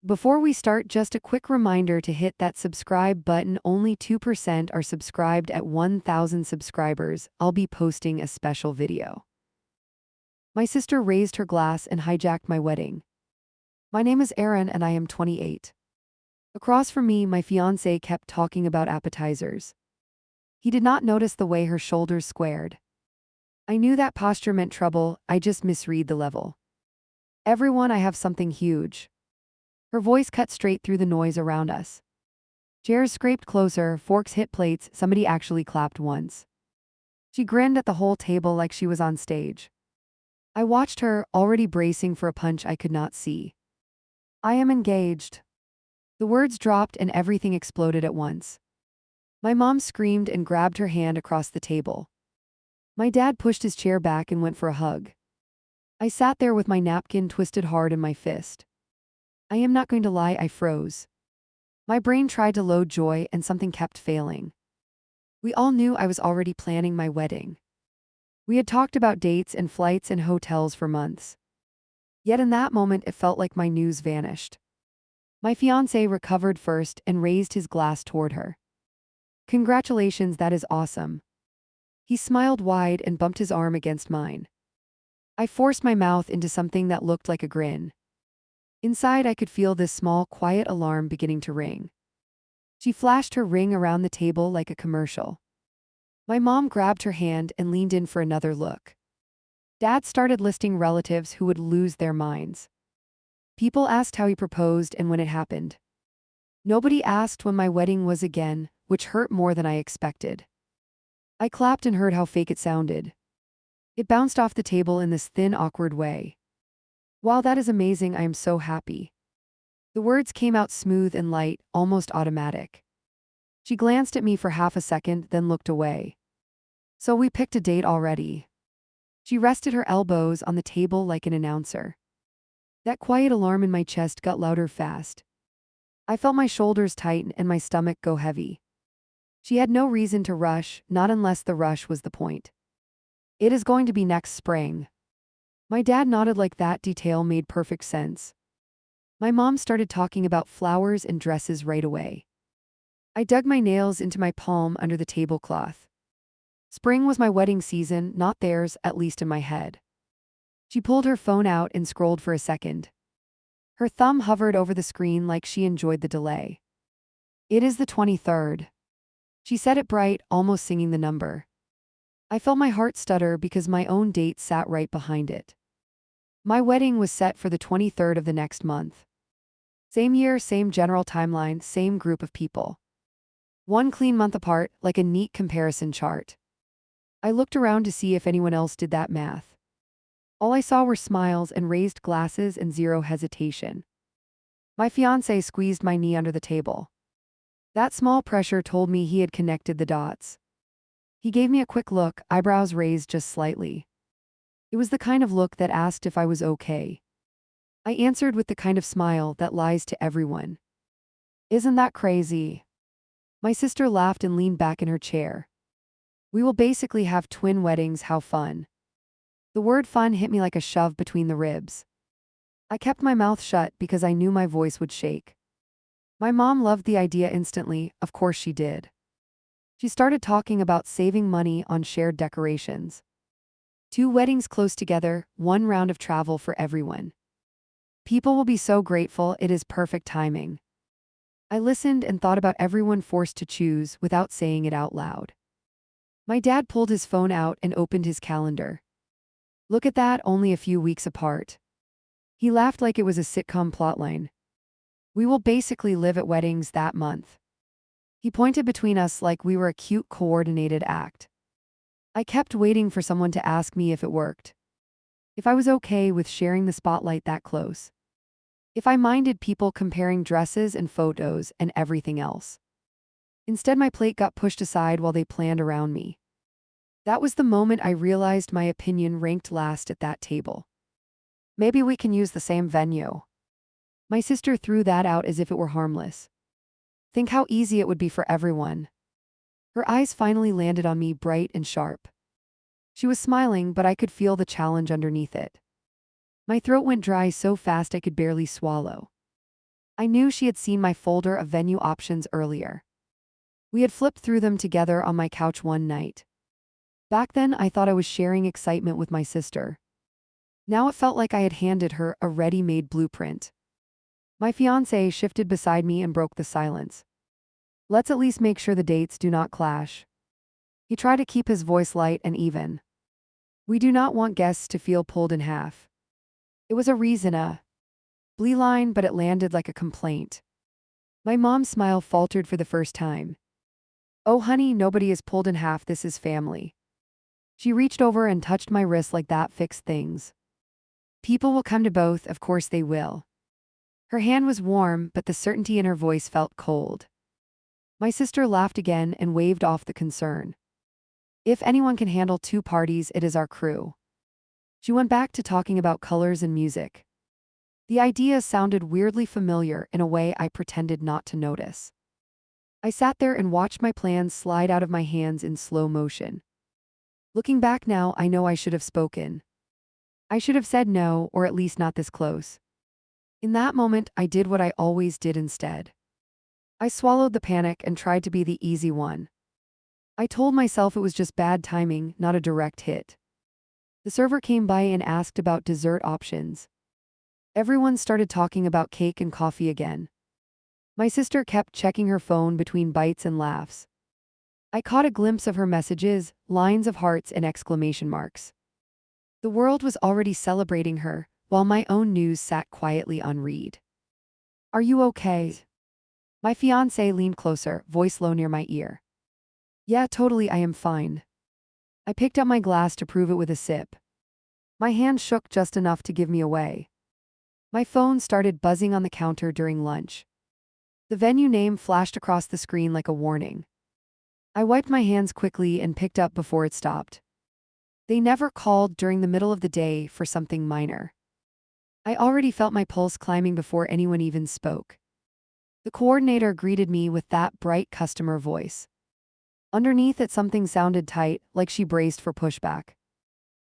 Before we start, just a quick reminder to hit that subscribe button. Only 2% are subscribed at 1,000 subscribers. I'll be posting a special video. My sister raised her glass and hijacked my wedding. My name is Erin and I am 28. Across from me, my fiancé kept talking about appetizers. He did not notice the way her shoulders squared. I knew that posture meant trouble. I just misread the level. Everyone, I have something huge. Her voice cut straight through the noise around us. Chairs scraped closer, forks hit plates, somebody actually clapped once. She grinned at the whole table like she was on stage. I watched her, already bracing for a punch I could not see. I am engaged. The words dropped and everything exploded at once. My mom screamed and grabbed her hand across the table. My dad pushed his chair back and went for a hug. I sat there with my napkin twisted hard in my fist. I am not going to lie, I froze. My brain tried to load joy and something kept failing. We all knew I was already planning my wedding. We had talked about dates and flights and hotels for months. Yet in that moment it felt like my news vanished. My fiancé recovered first and raised his glass toward her. Congratulations, that is awesome. He smiled wide and bumped his arm against mine. I forced my mouth into something that looked like a grin. Inside, I could feel this small, quiet alarm beginning to ring. She flashed her ring around the table like a commercial. My mom grabbed her hand and leaned in for another look. Dad started listing relatives who would lose their minds. People asked how he proposed and when it happened. Nobody asked when my wedding was again, which hurt more than I expected. I clapped and heard how fake it sounded. It bounced off the table in this thin, awkward way. While that is amazing, I am so happy. The words came out smooth and light, almost automatic. She glanced at me for half a second, then looked away. So we picked a date already. She rested her elbows on the table like an announcer. That quiet alarm in my chest got louder fast. I felt my shoulders tighten and my stomach go heavy. She had no reason to rush, not unless the rush was the point. It is going to be next spring. My dad nodded like that detail made perfect sense. My mom started talking about flowers and dresses right away. I dug my nails into my palm under the tablecloth. Spring was my wedding season, not theirs, at least in my head. She pulled her phone out and scrolled for a second. Her thumb hovered over the screen like she enjoyed the delay. It is the 23rd. She said it bright, almost singing the number. I felt my heart stutter because my own date sat right behind it. My wedding was set for the 23rd of the next month. Same year, same general timeline, same group of people. One clean month apart, like a neat comparison chart. I looked around to see if anyone else did that math. All I saw were smiles and raised glasses and zero hesitation. My fiancé squeezed my knee under the table. That small pressure told me he had connected the dots. He gave me a quick look, eyebrows raised just slightly. It was the kind of look that asked if I was okay. I answered with the kind of smile that lies to everyone. Isn't that crazy? My sister laughed and leaned back in her chair. We will basically have twin weddings, how fun. The word fun hit me like a shove between the ribs. I kept my mouth shut because I knew my voice would shake. My mom loved the idea instantly, of course she did. She started talking about saving money on shared decorations. 2 weddings close together, 1 round of travel for everyone. People will be so grateful, it is perfect timing. I listened and thought about everyone forced to choose without saying it out loud. My dad pulled his phone out and opened his calendar. Look at that, only a few weeks apart. He laughed like it was a sitcom plotline. We will basically live at weddings that month. He pointed between us like we were a cute coordinated act. I kept waiting for someone to ask me if it worked. If I was okay with sharing the spotlight that close. If I minded people comparing dresses and photos and everything else. Instead, my plate got pushed aside while they planned around me. That was the moment I realized my opinion ranked last at that table. Maybe we can use the same venue. My sister threw that out as if it were harmless. Think how easy it would be for everyone. Her eyes finally landed on me, bright and sharp. She was smiling, but I could feel the challenge underneath it. My throat went dry so fast I could barely swallow. I knew she had seen my folder of venue options earlier. We had flipped through them together on my couch one night. Back then, I thought I was sharing excitement with my sister. Now it felt like I had handed her a ready-made blueprint. My fiancé shifted beside me and broke the silence. Let's at least make sure the dates do not clash. He tried to keep his voice light and even. We do not want guests to feel pulled in half. It was a reason, a blee line, but it landed like a complaint. My mom's smile faltered for the first time. Oh honey, nobody is pulled in half, this is family. She reached over and touched my wrist like that fixed things. People will come to both, of course they will. Her hand was warm, but the certainty in her voice felt cold. My sister laughed again and waved off the concern. If anyone can handle 2 parties, it is our crew. She went back to talking about colors and music. The idea sounded weirdly familiar in a way I pretended not to notice. I sat there and watched my plans slide out of my hands in slow motion. Looking back now, I know I should have spoken. I should have said no, or at least not this close. In that moment, I did what I always did instead. I swallowed the panic and tried to be the easy one. I told myself it was just bad timing, not a direct hit. The server came by and asked about dessert options. Everyone started talking about cake and coffee again. My sister kept checking her phone between bites and laughs. I caught a glimpse of her messages, lines of hearts and exclamation marks. The world was already celebrating her, while my own news sat quietly unread. Are you okay? My fiancé leaned closer, voice low near my ear. Yeah, totally, I am fine. I picked up my glass to prove it with a sip. My hand shook just enough to give me away. My phone started buzzing on the counter during lunch. The venue name flashed across the screen like a warning. I wiped my hands quickly and picked up before it stopped. They never called during the middle of the day for something minor. I already felt my pulse climbing before anyone even spoke. The coordinator greeted me with that bright customer voice. Underneath it, something sounded tight, like she braced for pushback.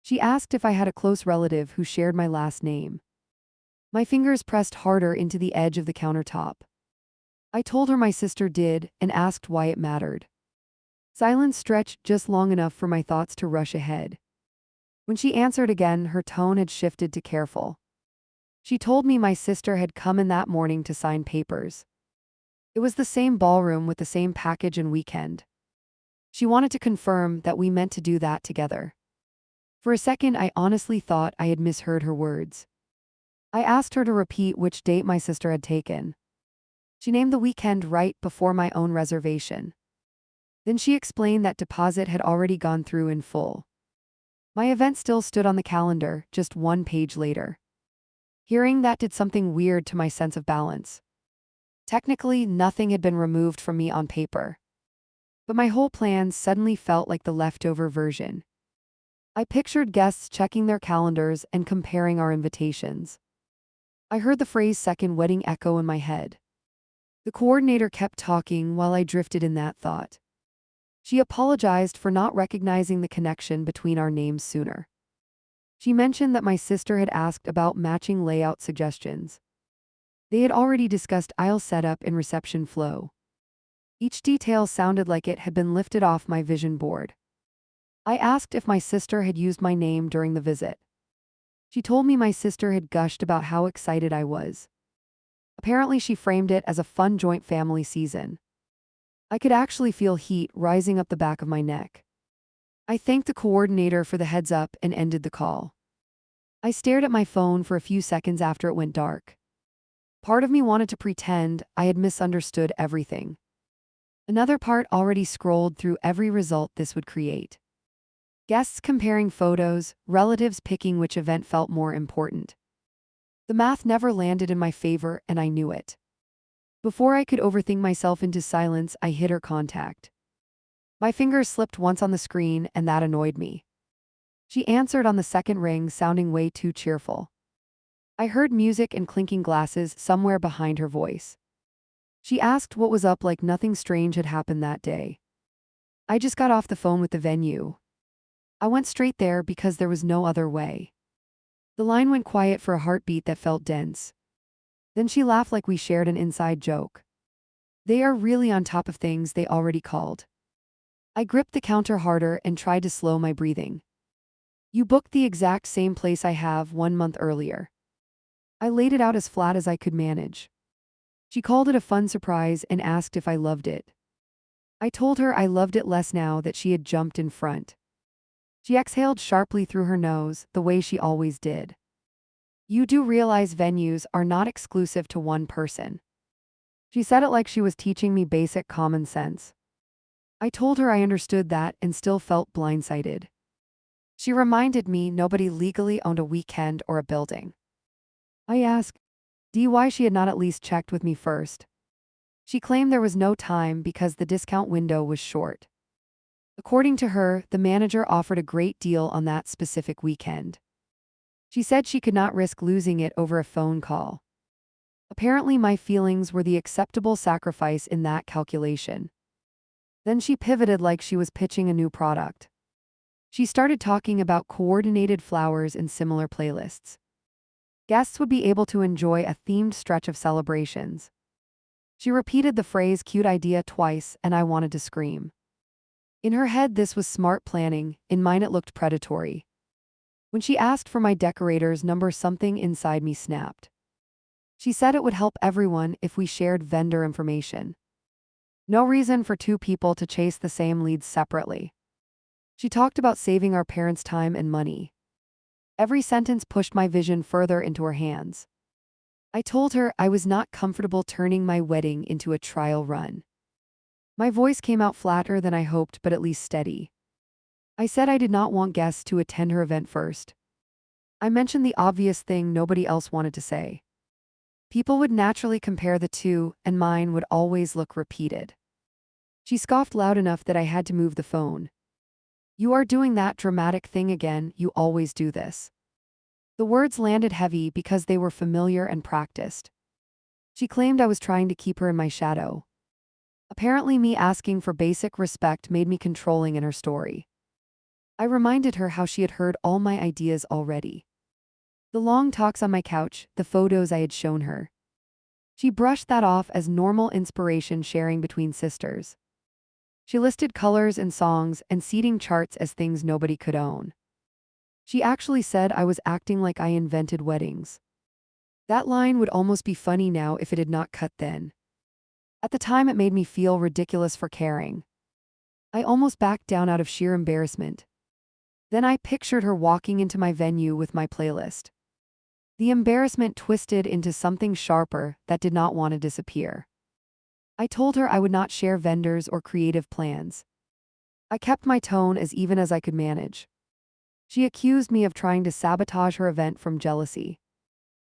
She asked if I had a close relative who shared my last name. My fingers pressed harder into the edge of the countertop. I told her my sister did and asked why it mattered. Silence stretched just long enough for my thoughts to rush ahead. When she answered again, her tone had shifted to careful. She told me my sister had come in that morning to sign papers. It was the same ballroom with the same package and weekend. She wanted to confirm that we meant to do that together. For a second, I honestly thought I had misheard her words. I asked her to repeat which date my sister had taken. She named the weekend right before my own reservation. Then she explained that deposit had already gone through in full. My event still stood on the calendar, just 1 page later. Hearing that did something weird to my sense of balance. Technically, nothing had been removed from me on paper. But my whole plan suddenly felt like the leftover version. I pictured guests checking their calendars and comparing our invitations. I heard the phrase second wedding echo in my head. The coordinator kept talking while I drifted in that thought. She apologized for not recognizing the connection between our names sooner. She mentioned that my sister had asked about matching layout suggestions. They had already discussed aisle setup and reception flow. Each detail sounded like it had been lifted off my vision board. I asked if my sister had used my name during the visit. She told me my sister had gushed about how excited I was. Apparently, she framed it as a fun joint family season. I could actually feel heat rising up the back of my neck. I thanked the coordinator for the heads up and ended the call. I stared at my phone for a few seconds after it went dark. Part of me wanted to pretend I had misunderstood everything. Another part already scrolled through every result this would create. Guests comparing photos, relatives picking which event felt more important. The math never landed in my favor, and I knew it. Before I could overthink myself into silence, I hit her contact. My fingers slipped once on the screen, and that annoyed me. She answered on the second ring, sounding way too cheerful. I heard music and clinking glasses somewhere behind her voice. She asked what was up, like nothing strange had happened that day. I just got off the phone with the venue. I went straight there because there was no other way. The line went quiet for a heartbeat that felt dense. Then she laughed like we shared an inside joke. They are really on top of things they already called. I gripped the counter harder and tried to slow my breathing. You booked the exact same place I have 1 month earlier. I laid it out as flat as I could manage. She called it a fun surprise and asked if I loved it. I told her I loved it less now that she had jumped in front. She exhaled sharply through her nose, the way she always did. You do realize venues are not exclusive to one person. She said it like she was teaching me basic common sense. I told her I understood that and still felt blindsided. She reminded me nobody legally owned a weekend or a building. I asked why she had not at least checked with me first. She claimed there was no time because the discount window was short. According to her, the manager offered a great deal on that specific weekend. She said she could not risk losing it over a phone call. Apparently, my feelings were the acceptable sacrifice in that calculation. Then she pivoted like she was pitching a new product. She started talking about coordinated flowers and similar playlists. Guests would be able to enjoy a themed stretch of celebrations. She repeated the phrase "cute idea" twice, and I wanted to scream. In her head, this was smart planning. In mine, it looked predatory. When she asked for my decorator's number, something inside me snapped. She said it would help everyone if we shared vendor information. No reason for two people to chase the same leads separately. She talked about saving our parents' time and money. Every sentence pushed my vision further into her hands. I told her I was not comfortable turning my wedding into a trial run. My voice came out flatter than I hoped, but at least steady. I said I did not want guests to attend her event first. I mentioned the obvious thing nobody else wanted to say. People would naturally compare the two, and mine would always look repeated. She scoffed loud enough that I had to move the phone. You are doing that dramatic thing again, you always do this. The words landed heavy because they were familiar and practiced. She claimed I was trying to keep her in my shadow. Apparently, me asking for basic respect made me controlling in her story. I reminded her how she had heard all my ideas already. The long talks on my couch, the photos I had shown her. She brushed that off as normal inspiration sharing between sisters. She listed colors and songs and seating charts as things nobody could own. She actually said I was acting like I invented weddings. That line would almost be funny now if it had not cut then. At the time, it made me feel ridiculous for caring. I almost backed down out of sheer embarrassment. Then I pictured her walking into my venue with my playlist. The embarrassment twisted into something sharper that did not want to disappear. I told her I would not share vendors or creative plans. I kept my tone as even as I could manage. She accused me of trying to sabotage her event from jealousy.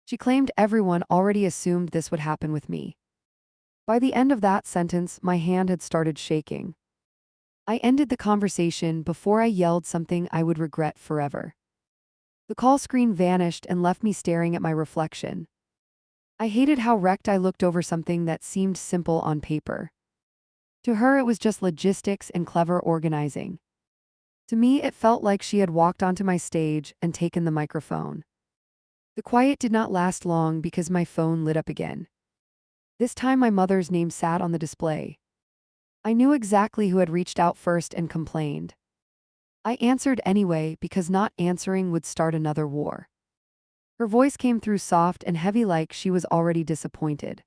She claimed everyone already assumed this would happen with me. By the end of that sentence, my hand had started shaking. I ended the conversation before I yelled something I would regret forever. The call screen vanished and left me staring at my reflection. I hated how wrecked I looked over something that seemed simple on paper. To her, it was just logistics and clever organizing. To me, it felt like she had walked onto my stage and taken the microphone. The quiet did not last long because my phone lit up again. This time, my mother's name sat on the display. I knew exactly who had reached out first and complained. I answered anyway because not answering would start another war. Her voice came through soft and heavy like she was already disappointed.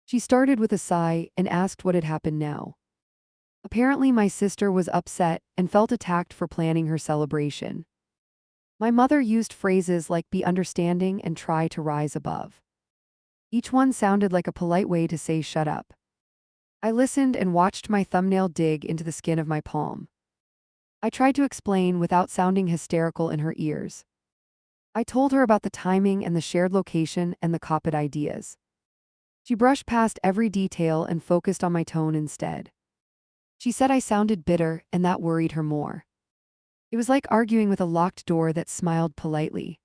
She started with a sigh and asked what had happened now. Apparently, my sister was upset and felt attacked for planning her celebration. My mother used phrases like "be understanding" and "try to rise above." Each one sounded like a polite way to say "shut up." I listened and watched my thumbnail dig into the skin of my palm. I tried to explain without sounding hysterical in her ears. I told her about the timing and the shared location and the Coppet ideas. She brushed past every detail and focused on my tone instead. She said I sounded bitter, and that worried her more. It was like arguing with a locked door that smiled politely.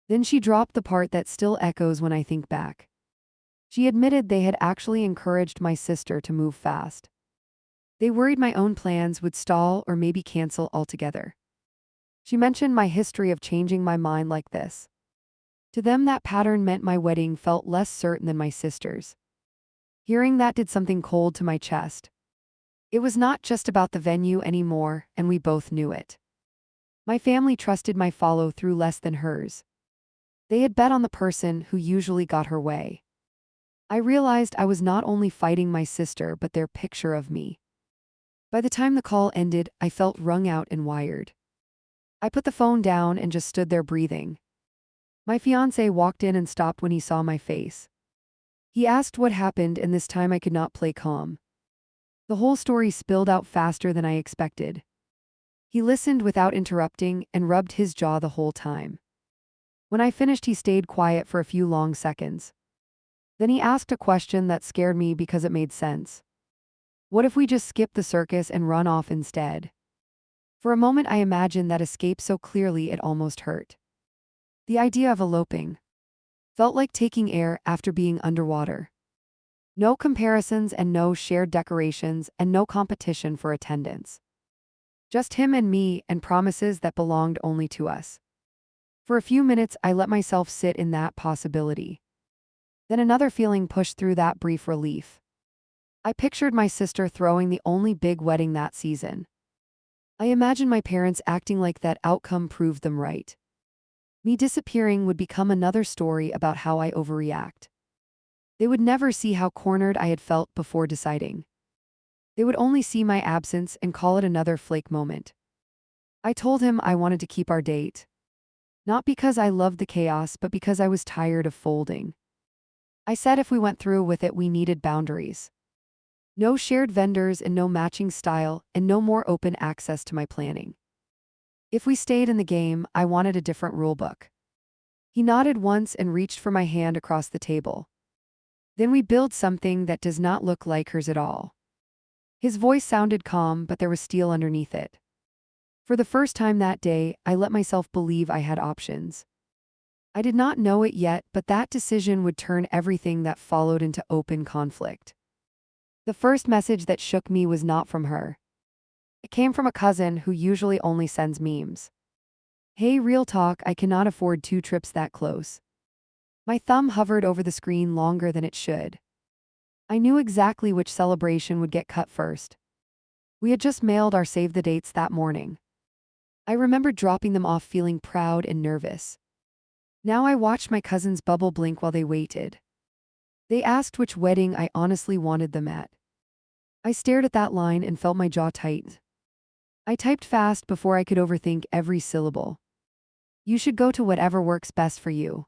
Then she dropped the part that still echoes when I think back. She admitted they had actually encouraged my sister to move fast. They worried my own plans would stall or maybe cancel altogether. She mentioned my history of changing my mind like this. To them, that pattern meant my wedding felt less certain than my sister's. Hearing that did something cold to my chest. It was not just about the venue anymore, and we both knew it. My family trusted my follow-through less than hers. They had bet on the person who usually got her way. I realized I was not only fighting my sister but their picture of me. By the time the call ended, I felt wrung out and wired. I put the phone down and just stood there breathing. My fiancé walked in and stopped when he saw my face. He asked what happened, and this time I could not play calm. The whole story spilled out faster than I expected. He listened without interrupting and rubbed his jaw the whole time. When I finished, he stayed quiet for a few long seconds. Then he asked a question that scared me because it made sense. What if we just skip the circus and run off instead? For a moment I imagined that escape so clearly it almost hurt. The idea of eloping felt like taking air after being underwater. No comparisons and no shared decorations and no competition for attendance. Just him and me and promises that belonged only to us. For a few minutes I let myself sit in that possibility. Then another feeling pushed through that brief relief. I pictured my sister throwing the only big wedding that season. I imagined my parents acting like that outcome proved them right. Me disappearing would become another story about how I overreact. They would never see how cornered I had felt before deciding. They would only see my absence and call it another flake moment. I told him I wanted to keep our date. Not because I loved the chaos, but because I was tired of folding. I said if we went through with it, we needed boundaries. No shared vendors and no matching style and no more open access to my planning. If we stayed in the game, I wanted a different rulebook. He nodded once and reached for my hand across the table. Then we build something that does not look like hers at all. His voice sounded calm, but there was steel underneath it. For the first time that day, I let myself believe I had options. I did not know it yet, but that decision would turn everything that followed into open conflict. The first message that shook me was not from her. It came from a cousin who usually only sends memes. Hey, real talk, I cannot afford 2 trips that close. My thumb hovered over the screen longer than it should. I knew exactly which celebration would get cut first. We had just mailed our save the dates that morning. I remembered dropping them off feeling proud and nervous. Now I watched my cousins' bubble blink while they waited. They asked which wedding I honestly wanted them at. I stared at that line and felt my jaw tighten. I typed fast before I could overthink every syllable. You should go to whatever works best for you.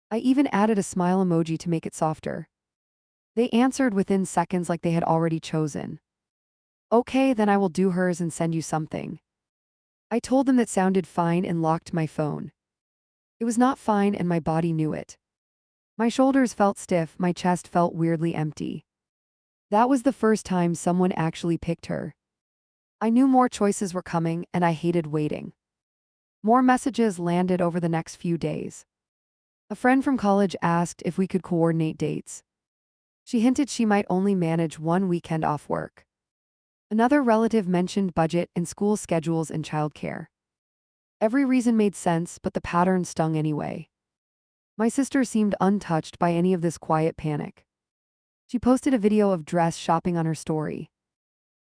I even added a smile emoji to make it softer. They answered within seconds like they had already chosen. Okay, then I will do hers and send you something. I told them that sounded fine and locked my phone. It was not fine and my body knew it. My shoulders felt stiff, my chest felt weirdly empty. That was the first time someone actually picked her. I knew more choices were coming and I hated waiting. More messages landed over the next few days. A friend from college asked if we could coordinate dates. She hinted she might only manage one weekend off work. Another relative mentioned budget and school schedules and childcare. Every reason made sense, but the pattern stung anyway. My sister seemed untouched by any of this quiet panic. She posted a video of dress shopping on her story.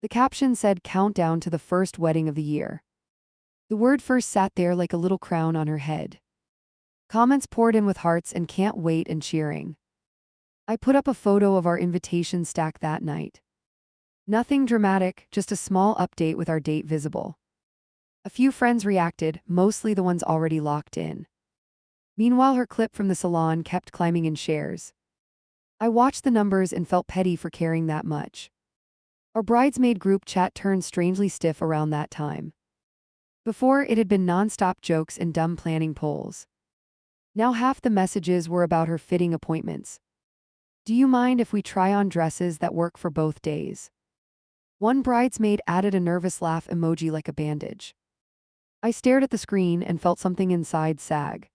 The caption said countdown to the first wedding of the year. The word first sat there like a little crown on her head. Comments poured in with hearts and can't wait and cheering. I put up a photo of our invitation stack that night. Nothing dramatic, just a small update with our date visible. A few friends reacted, mostly the ones already locked in. Meanwhile, her clip from the salon kept climbing in shares. I watched the numbers and felt petty for caring that much. Our bridesmaid group chat turned strangely stiff around that time. Before, it had been nonstop jokes and dumb planning polls. Now half the messages were about her fitting appointments. Do you mind if we try on dresses that work for both days? One bridesmaid added a nervous laugh emoji like a bandage. I stared at the screen and felt something inside sag.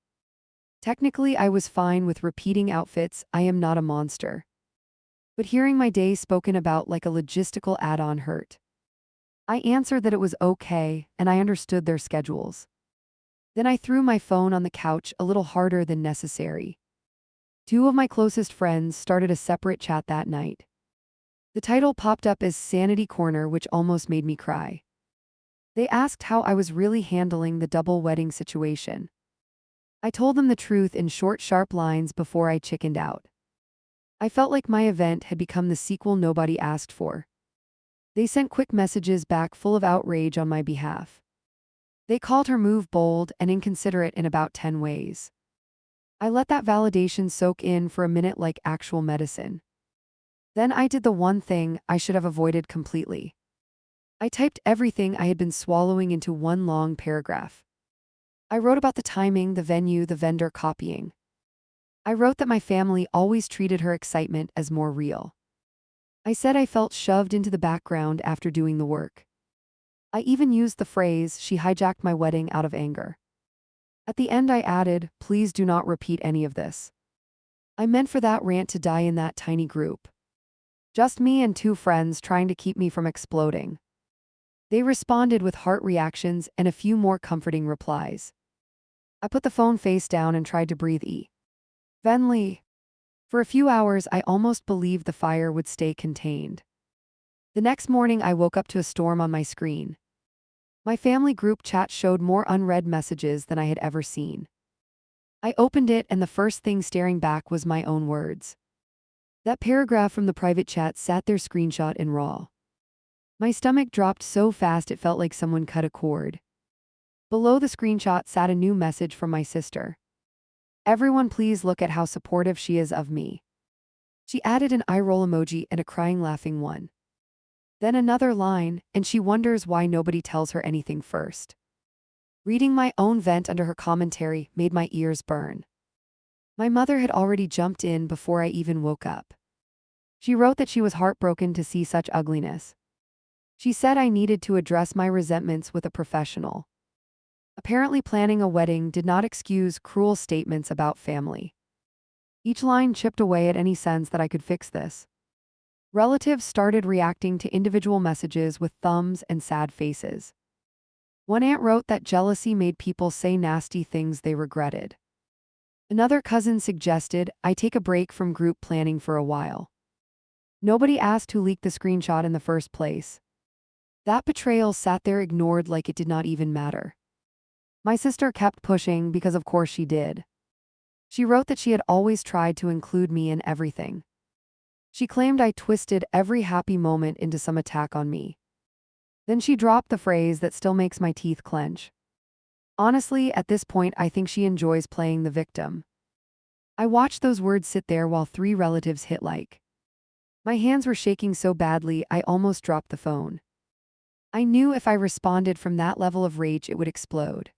Technically, I was fine with repeating outfits, I am not a monster. But hearing my day spoken about like a logistical add-on hurt. I answered that it was okay, and I understood their schedules. Then I threw my phone on the couch a little harder than necessary. Two of my closest friends started a separate chat that night. The title popped up as Sanity Corner, which almost made me cry. They asked how I was really handling the double wedding situation. I told them the truth in short, sharp lines before I chickened out. I felt like my event had become the sequel nobody asked for. They sent quick messages back full of outrage on my behalf. They called her move bold and inconsiderate in about 10 ways. I let that validation soak in for a minute like actual medicine. Then I did the one thing I should have avoided completely. I typed everything I had been swallowing into one long paragraph. I wrote about the timing, the venue, the vendor, copying. I wrote that my family always treated her excitement as more real. I said I felt shoved into the background after doing the work. I even used the phrase, "She hijacked my wedding out of anger." At the end I added, "Please do not repeat any of this." I meant for that rant to die in that tiny group. Just me and two friends trying to keep me from exploding. They responded with heart reactions and a few more comforting replies. I put the phone face down and tried to breathe evenly. For a few hours I almost believed the fire would stay contained. The next morning I woke up to a storm on my screen. My family group chat showed more unread messages than I had ever seen. I opened it and the first thing staring back was my own words. That paragraph from the private chat sat there screenshot in RAW. My stomach dropped so fast it felt like someone cut a cord. Below the screenshot sat a new message from my sister. "Everyone please look at how supportive she is of me." She added an eye roll emoji and a crying laughing one. Then another line, "and she wonders why nobody tells her anything first." Reading my own vent under her commentary made my ears burn. My mother had already jumped in before I even woke up. She wrote that she was heartbroken to see such ugliness. She said I needed to address my resentments with a professional. Apparently planning a wedding did not excuse cruel statements about family. Each line chipped away at any sense that I could fix this. Relatives started reacting to individual messages with thumbs and sad faces. One aunt wrote that jealousy made people say nasty things they regretted. Another cousin suggested I take a break from group planning for a while. Nobody asked who leaked the screenshot in the first place. That betrayal sat there ignored like it did not even matter. My sister kept pushing because of course she did. She wrote that she had always tried to include me in everything. She claimed I twisted every happy moment into some attack on me. Then she dropped the phrase that still makes my teeth clench. Honestly, at this point I think she enjoys playing the victim. I watched those words sit there while 3 relatives hit like. My hands were shaking so badly I almost dropped the phone. I knew if I responded from that level of rage it would explode.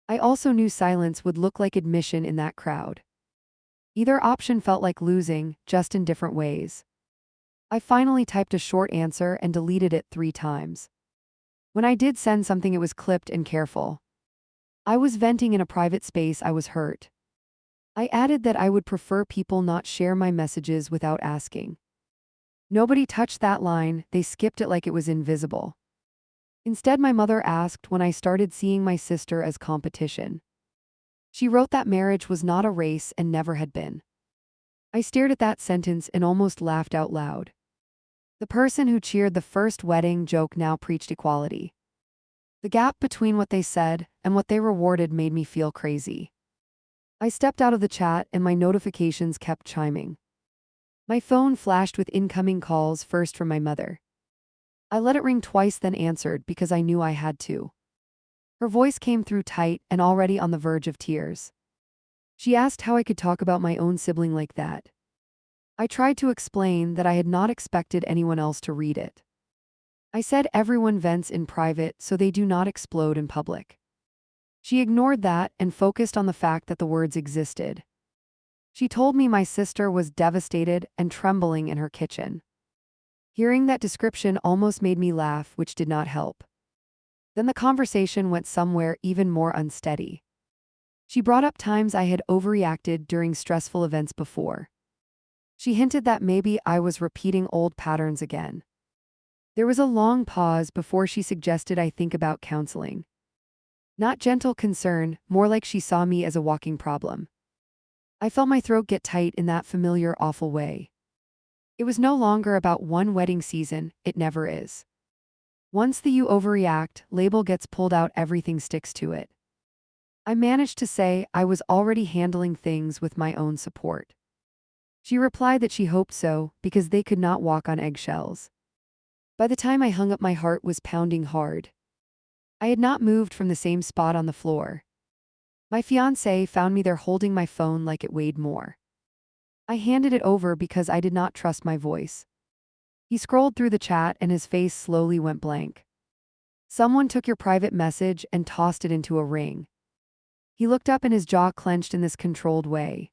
I also knew silence would look like admission in that crowd. Either option felt like losing, just in different ways. I finally typed a short answer and deleted it 3 times. When I did send something it was clipped and careful. I was venting in a private space. I was hurt. I added that I would prefer people not share my messages without asking. Nobody touched that line, they skipped it like it was invisible. Instead, my mother asked when I started seeing my sister as competition. She wrote that marriage was not a race and never had been. I stared at that sentence and almost laughed out loud. The person who cheered the first wedding joke now preached equality. The gap between what they said and what they rewarded made me feel crazy. I stepped out of the chat and my notifications kept chiming. My phone flashed with incoming calls, first from my mother. I let it ring twice, then answered because I knew I had to. Her voice came through tight and already on the verge of tears. She asked how I could talk about my own sibling like that. I tried to explain that I had not expected anyone else to read it. I said everyone vents in private so they do not explode in public. She ignored that and focused on the fact that the words existed. She told me my sister was devastated and trembling in her kitchen. Hearing that description almost made me laugh, which did not help. Then the conversation went somewhere even more unsteady. She brought up times I had overreacted during stressful events before. She hinted that maybe I was repeating old patterns again. There was a long pause before she suggested I think about counseling. Not gentle concern, more like she saw me as a walking problem. I felt my throat get tight in that familiar, awful way. It was no longer about one wedding season, it never is. Once the "you overreact" label gets pulled out, everything sticks to it. I managed to say I was already handling things with my own support. She replied that she hoped so, because they could not walk on eggshells. By the time I hung up, my heart was pounding hard. I had not moved from the same spot on the floor. My fiancé found me there holding my phone like it weighed more. I handed it over because I did not trust my voice. He scrolled through the chat and his face slowly went blank. "Someone took your private message and tossed it into a ring." He looked up and his jaw clenched in this controlled way.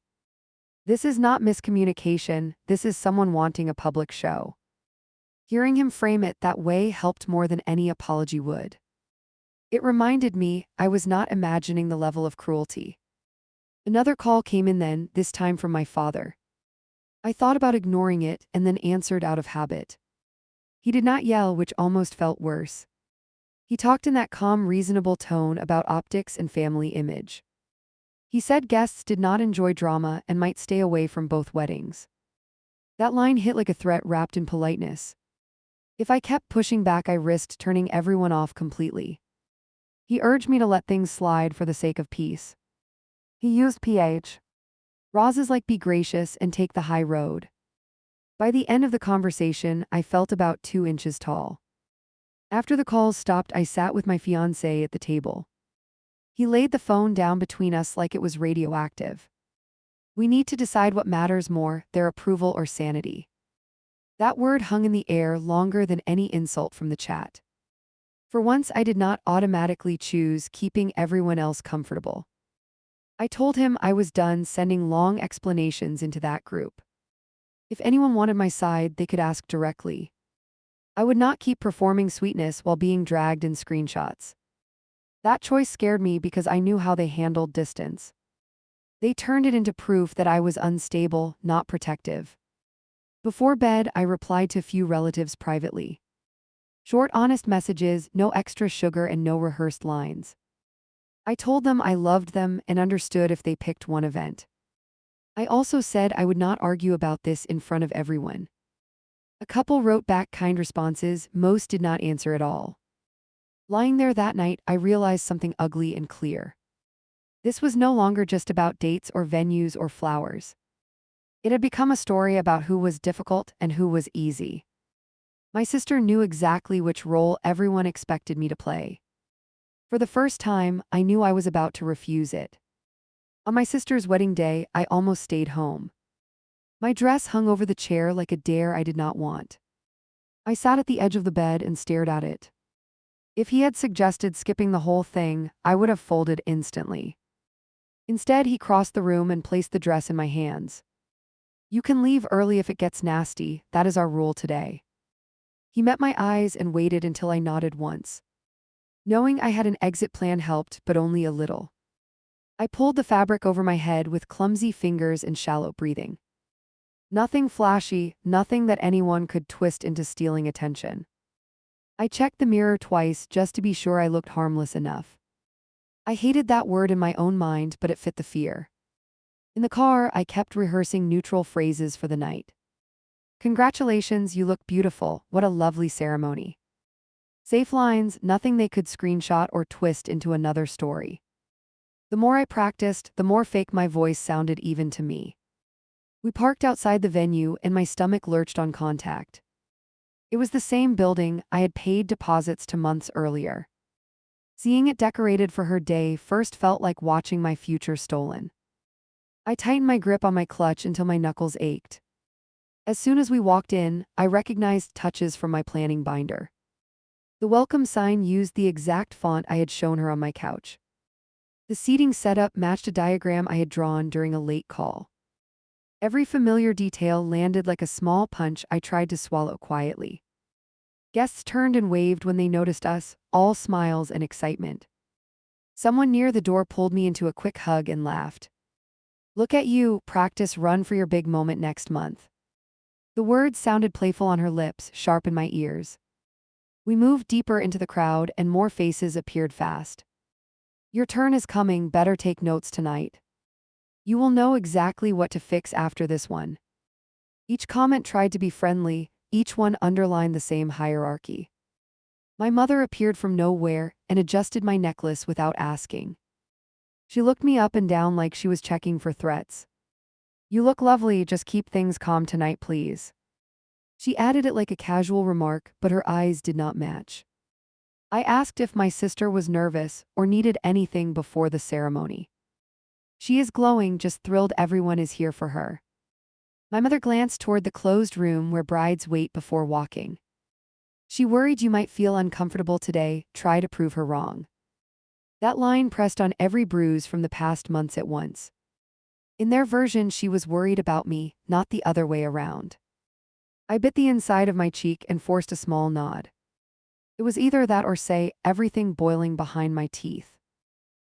"This is not miscommunication, this is someone wanting a public show." Hearing him frame it that way helped more than any apology would. It reminded me I was not imagining the level of cruelty. Another call came in then, this time from my father. I thought about ignoring it and then answered out of habit. He did not yell, which almost felt worse. He talked in that calm, reasonable tone about optics and family image. He said guests did not enjoy drama and might stay away from both weddings. That line hit like a threat wrapped in politeness. If I kept pushing back, I risked turning everyone off completely. He urged me to let things slide for the sake of peace. He used PH. Roz's like be gracious and take the high road. By the end of the conversation, I felt about 2 inches tall. After the calls stopped, I sat with my fiancé at the table. He laid the phone down between us like it was radioactive. "We need to decide what matters more, their approval or sanity." That word hung in the air longer than any insult from the chat. For once, I did not automatically choose keeping everyone else comfortable. I told him I was done sending long explanations into that group. If anyone wanted my side, they could ask directly. I would not keep performing sweetness while being dragged in screenshots. That choice scared me because I knew how they handled distance. They turned it into proof that I was unstable, not protective. Before bed, I replied to a few relatives privately. Short, honest messages, no extra sugar and no rehearsed lines. I told them I loved them and understood if they picked one event. I also said I would not argue about this in front of everyone. A couple wrote back kind responses, most did not answer at all. Lying there that night, I realized something ugly and clear. This was no longer just about dates or venues or flowers. It had become a story about who was difficult and who was easy. My sister knew exactly which role everyone expected me to play. For the first time, I knew I was about to refuse it. On my sister's wedding day, I almost stayed home. My dress hung over the chair like a dare I did not want. I sat at the edge of the bed and stared at it. If he had suggested skipping the whole thing, I would have folded instantly. Instead, he crossed the room and placed the dress in my hands. "You can leave early if it gets nasty, that is our rule today." He met my eyes and waited until I nodded once. Knowing I had an exit plan helped, but only a little. I pulled the fabric over my head with clumsy fingers and shallow breathing. Nothing flashy, nothing that anyone could twist into stealing attention. I checked the mirror twice just to be sure I looked harmless enough. I hated that word in my own mind, but it fit the fear. In the car, I kept rehearsing neutral phrases for the night. "Congratulations, you look beautiful, what a lovely ceremony." Safe lines, nothing they could screenshot or twist into another story. The more I practiced, the more fake my voice sounded even to me. We parked outside the venue and my stomach lurched on contact. It was the same building I had paid deposits to months earlier. Seeing it decorated for her day first felt like watching my future stolen. I tightened my grip on my clutch until my knuckles ached. As soon as we walked in, I recognized touches from my planning binder. The welcome sign used the exact font I had shown her on my couch. The seating setup matched a diagram I had drawn during a late call. Every familiar detail landed like a small punch I tried to swallow quietly. Guests turned and waved when they noticed us, all smiles and excitement. Someone near the door pulled me into a quick hug and laughed. "Look at you, practice run for your big moment next month." The words sounded playful on her lips, sharp in my ears. We moved deeper into the crowd and more faces appeared fast. Your turn is coming, better take notes tonight. You will know exactly what to fix after this one. Each comment tried to be friendly, each one underlined the same hierarchy. My mother appeared from nowhere and adjusted my necklace without asking. She looked me up and down like she was checking for threats. You look lovely, just keep things calm tonight, please. She added it like a casual remark, but her eyes did not match. I asked if my sister was nervous or needed anything before the ceremony. She is glowing, just thrilled everyone is here for her. My mother glanced toward the closed room where brides wait before walking. She worried you might feel uncomfortable today, try to prove her wrong. That line pressed on every bruise from the past months at once. In their version, she was worried about me, not the other way around. I bit the inside of my cheek and forced a small nod. It was either that or say, everything boiling behind my teeth.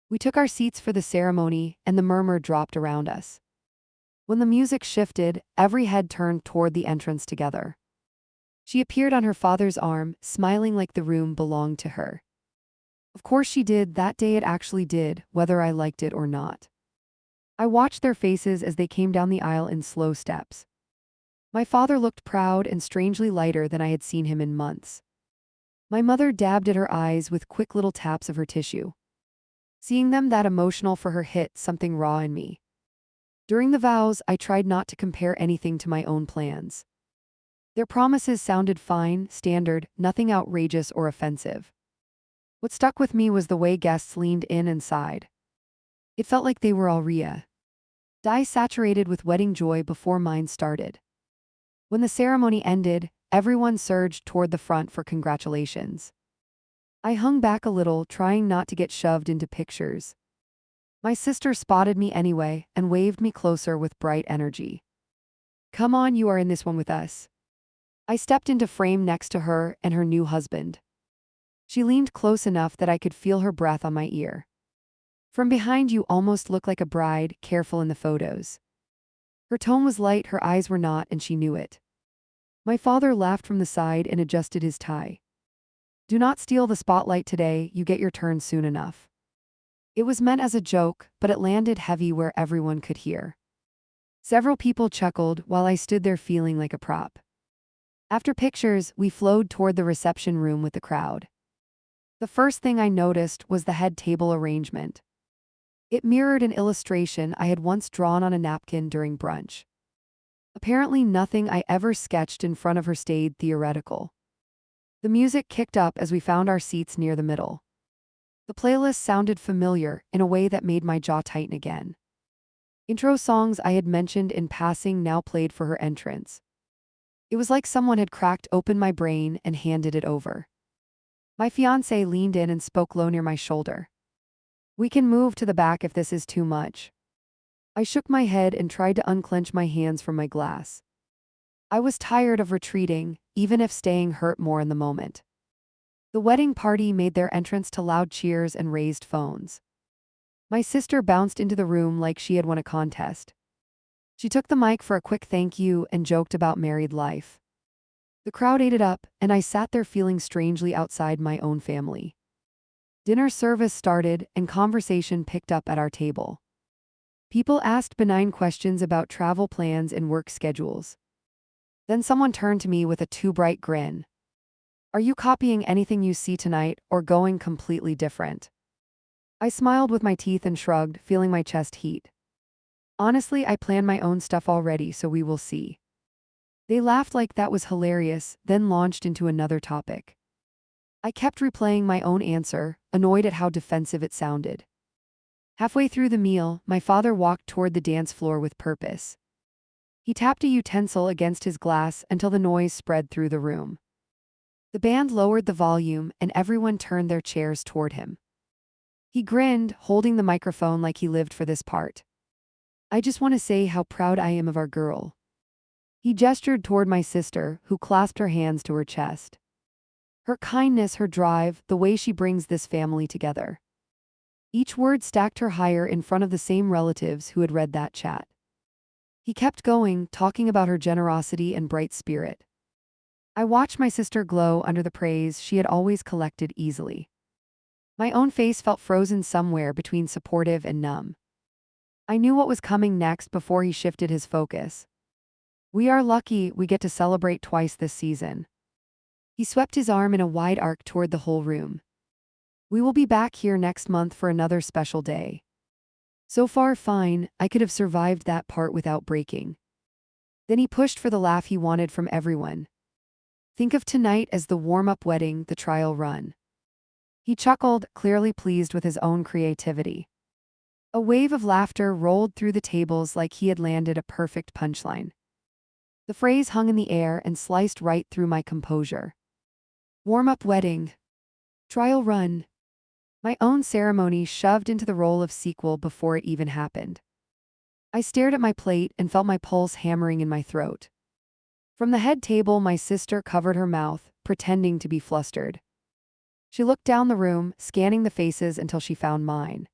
We took our seats for the ceremony, and the murmur dropped around us. When the music shifted, every head turned toward the entrance together. She appeared on her father's arm, smiling like the room belonged to her. Of course she did, that day it actually did, whether I liked it or not. I watched their faces as they came down the aisle in slow steps. My father looked proud and strangely lighter than I had seen him in months. My mother dabbed at her eyes with quick little taps of her tissue. Seeing them that emotional for her hit something raw in me. During the vows, I tried not to compare anything to my own plans. Their promises sounded fine, standard, nothing outrageous or offensive. What stuck with me was the way guests leaned in and sighed. It felt like they were already saturated with wedding joy before mine started. When the ceremony ended, everyone surged toward the front for congratulations. I hung back a little, trying not to get shoved into pictures. My sister spotted me anyway and waved me closer with bright energy. Come on, you are in this one with us. I stepped into frame next to her and her new husband. She leaned close enough that I could feel her breath on my ear. From behind, you almost look like a bride, careful in the photos. Her tone was light, her eyes were not, and she knew it. My father laughed from the side and adjusted his tie. Do not steal the spotlight today, you get your turn soon enough. It was meant as a joke, but it landed heavy where everyone could hear. Several people chuckled while I stood there feeling like a prop. After pictures, we flowed toward the reception room with the crowd. The first thing I noticed was the head table arrangement. It mirrored an illustration I had once drawn on a napkin during brunch. Apparently nothing I ever sketched in front of her stayed theoretical. The music kicked up as we found our seats near the middle. The playlist sounded familiar in a way that made my jaw tighten again. Intro songs I had mentioned in passing now played for her entrance. It was like someone had cracked open my brain and handed it over. My fiancé leaned in and spoke low near my shoulder. We can move to the back if this is too much. I shook my head and tried to unclench my hands from my glass. I was tired of retreating, even if staying hurt more in the moment. The wedding party made their entrance to loud cheers and raised phones. My sister bounced into the room like she had won a contest. She took the mic for a quick thank you and joked about married life. The crowd ate it up, and I sat there feeling strangely outside my own family. Dinner service started, and conversation picked up at our table. People asked benign questions about travel plans and work schedules. Then someone turned to me with a too bright grin. Are you copying anything you see tonight, or going completely different? I smiled with my teeth and shrugged, feeling my chest heat. Honestly, I plan my own stuff already, so we will see. They laughed like that was hilarious, then launched into another topic. I kept replaying my own answer, annoyed at how defensive it sounded. Halfway through the meal, my father walked toward the dance floor with purpose. He tapped a utensil against his glass until the noise spread through the room. The band lowered the volume, and everyone turned their chairs toward him. He grinned, holding the microphone like he lived for this part. I just want to say how proud I am of our girl. He gestured toward my sister, who clasped her hands to her chest. Her kindness, her drive, the way she brings this family together. Each word stacked her higher in front of the same relatives who had read that chat. He kept going, talking about her generosity and bright spirit. I watched my sister glow under the praise she had always collected easily. My own face felt frozen somewhere between supportive and numb. I knew what was coming next before he shifted his focus. We are lucky we get to celebrate twice this season. He swept his arm in a wide arc toward the whole room. We will be back here next month for another special day. So far, fine, I could have survived that part without breaking. Then he pushed for the laugh he wanted from everyone. Think of tonight as the warm-up wedding, the trial run. He chuckled, clearly pleased with his own creativity. A wave of laughter rolled through the tables like he had landed a perfect punchline. The phrase hung in the air and sliced right through my composure. Warm-up wedding. Trial run. My own ceremony shoved into the role of sequel before it even happened. I stared at my plate and felt my pulse hammering in my throat. From the head table, my sister covered her mouth, pretending to be flustered. She looked down the room, scanning the faces until she found mine.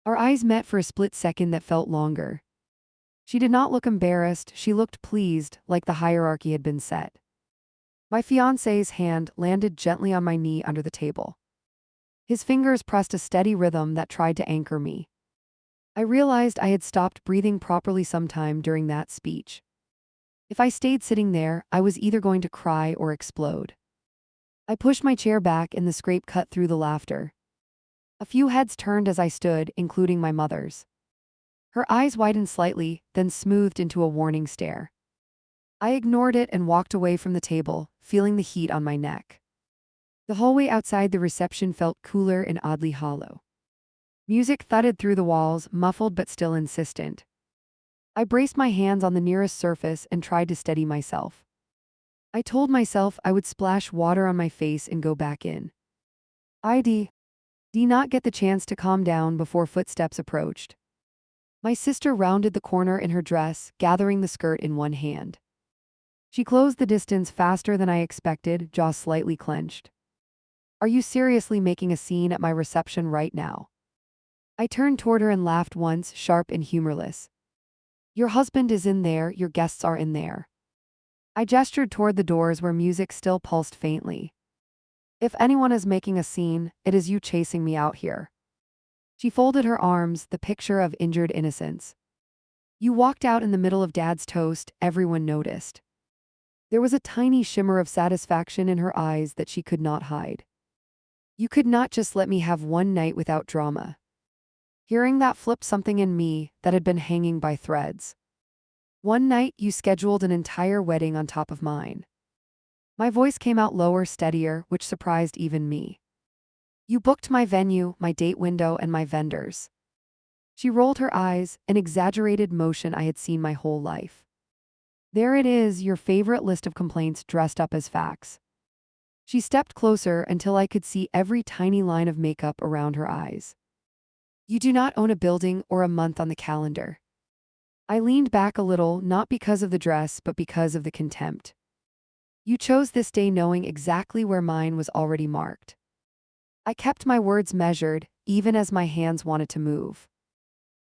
Our eyes met for a split second that felt longer. She did not look embarrassed, she looked pleased, like the hierarchy had been set. My fiancé's hand landed gently on my knee under the table. His fingers pressed a steady rhythm that tried to anchor me. I realized I had stopped breathing properly sometime during that speech. If I stayed sitting there, I was either going to cry or explode. I pushed my chair back and the scrape cut through the laughter. A few heads turned as I stood, including my mother's. Her eyes widened slightly, then smoothed into a warning stare. I ignored it and walked away from the table, feeling the heat on my neck. The hallway outside the reception felt cooler and oddly hollow. Music thudded through the walls, muffled but still insistent. I braced my hands on the nearest surface and tried to steady myself. I told myself I would splash water on my face and go back in. I did not get the chance to calm down before footsteps approached. My sister rounded the corner in her dress, gathering the skirt in one hand. She closed the distance faster than I expected, jaw slightly clenched. Are you seriously making a scene at my reception right now? I turned toward her and laughed once, sharp and humorless. Your husband is in there, your guests are in there. I gestured toward the doors where music still pulsed faintly. If anyone is making a scene, it is you chasing me out here. She folded her arms, the picture of injured innocence. You walked out in the middle of Dad's toast, everyone noticed. There was a tiny shimmer of satisfaction in her eyes that she could not hide. You could not just let me have one night without drama. Hearing that flipped something in me that had been hanging by threads. One night you scheduled an entire wedding on top of mine. My voice came out lower, steadier, which surprised even me. You booked my venue, my date window, and my vendors. She rolled her eyes, an exaggerated motion I had seen my whole life. There it is, your favorite list of complaints dressed up as facts. She stepped closer until I could see every tiny line of makeup around her eyes. You do not own a building or a month on the calendar. I leaned back a little, not because of the dress, but because of the contempt. You chose this day knowing exactly where mine was already marked. I kept my words measured, even as my hands wanted to move.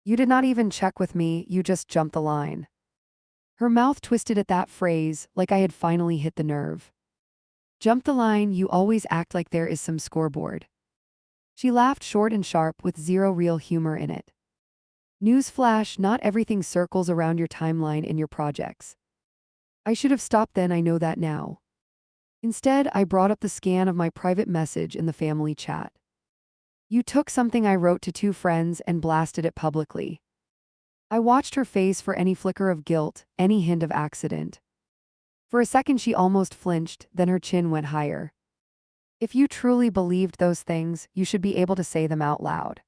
You did not even check with me, you just jumped the line. Her mouth twisted at that phrase, like I had finally hit the nerve. Jump the line, you always act like there is some scoreboard. She laughed short and sharp with zero real humor in it. Newsflash, not everything circles around your timeline in your projects. I should have stopped then, I know that now. Instead, I brought up the scan of my private message in the family chat. You took something I wrote to two friends and blasted it publicly. I watched her face for any flicker of guilt, any hint of accident. For a second she almost flinched, then her chin went higher. If you truly believed those things, you should be able to say them out loud.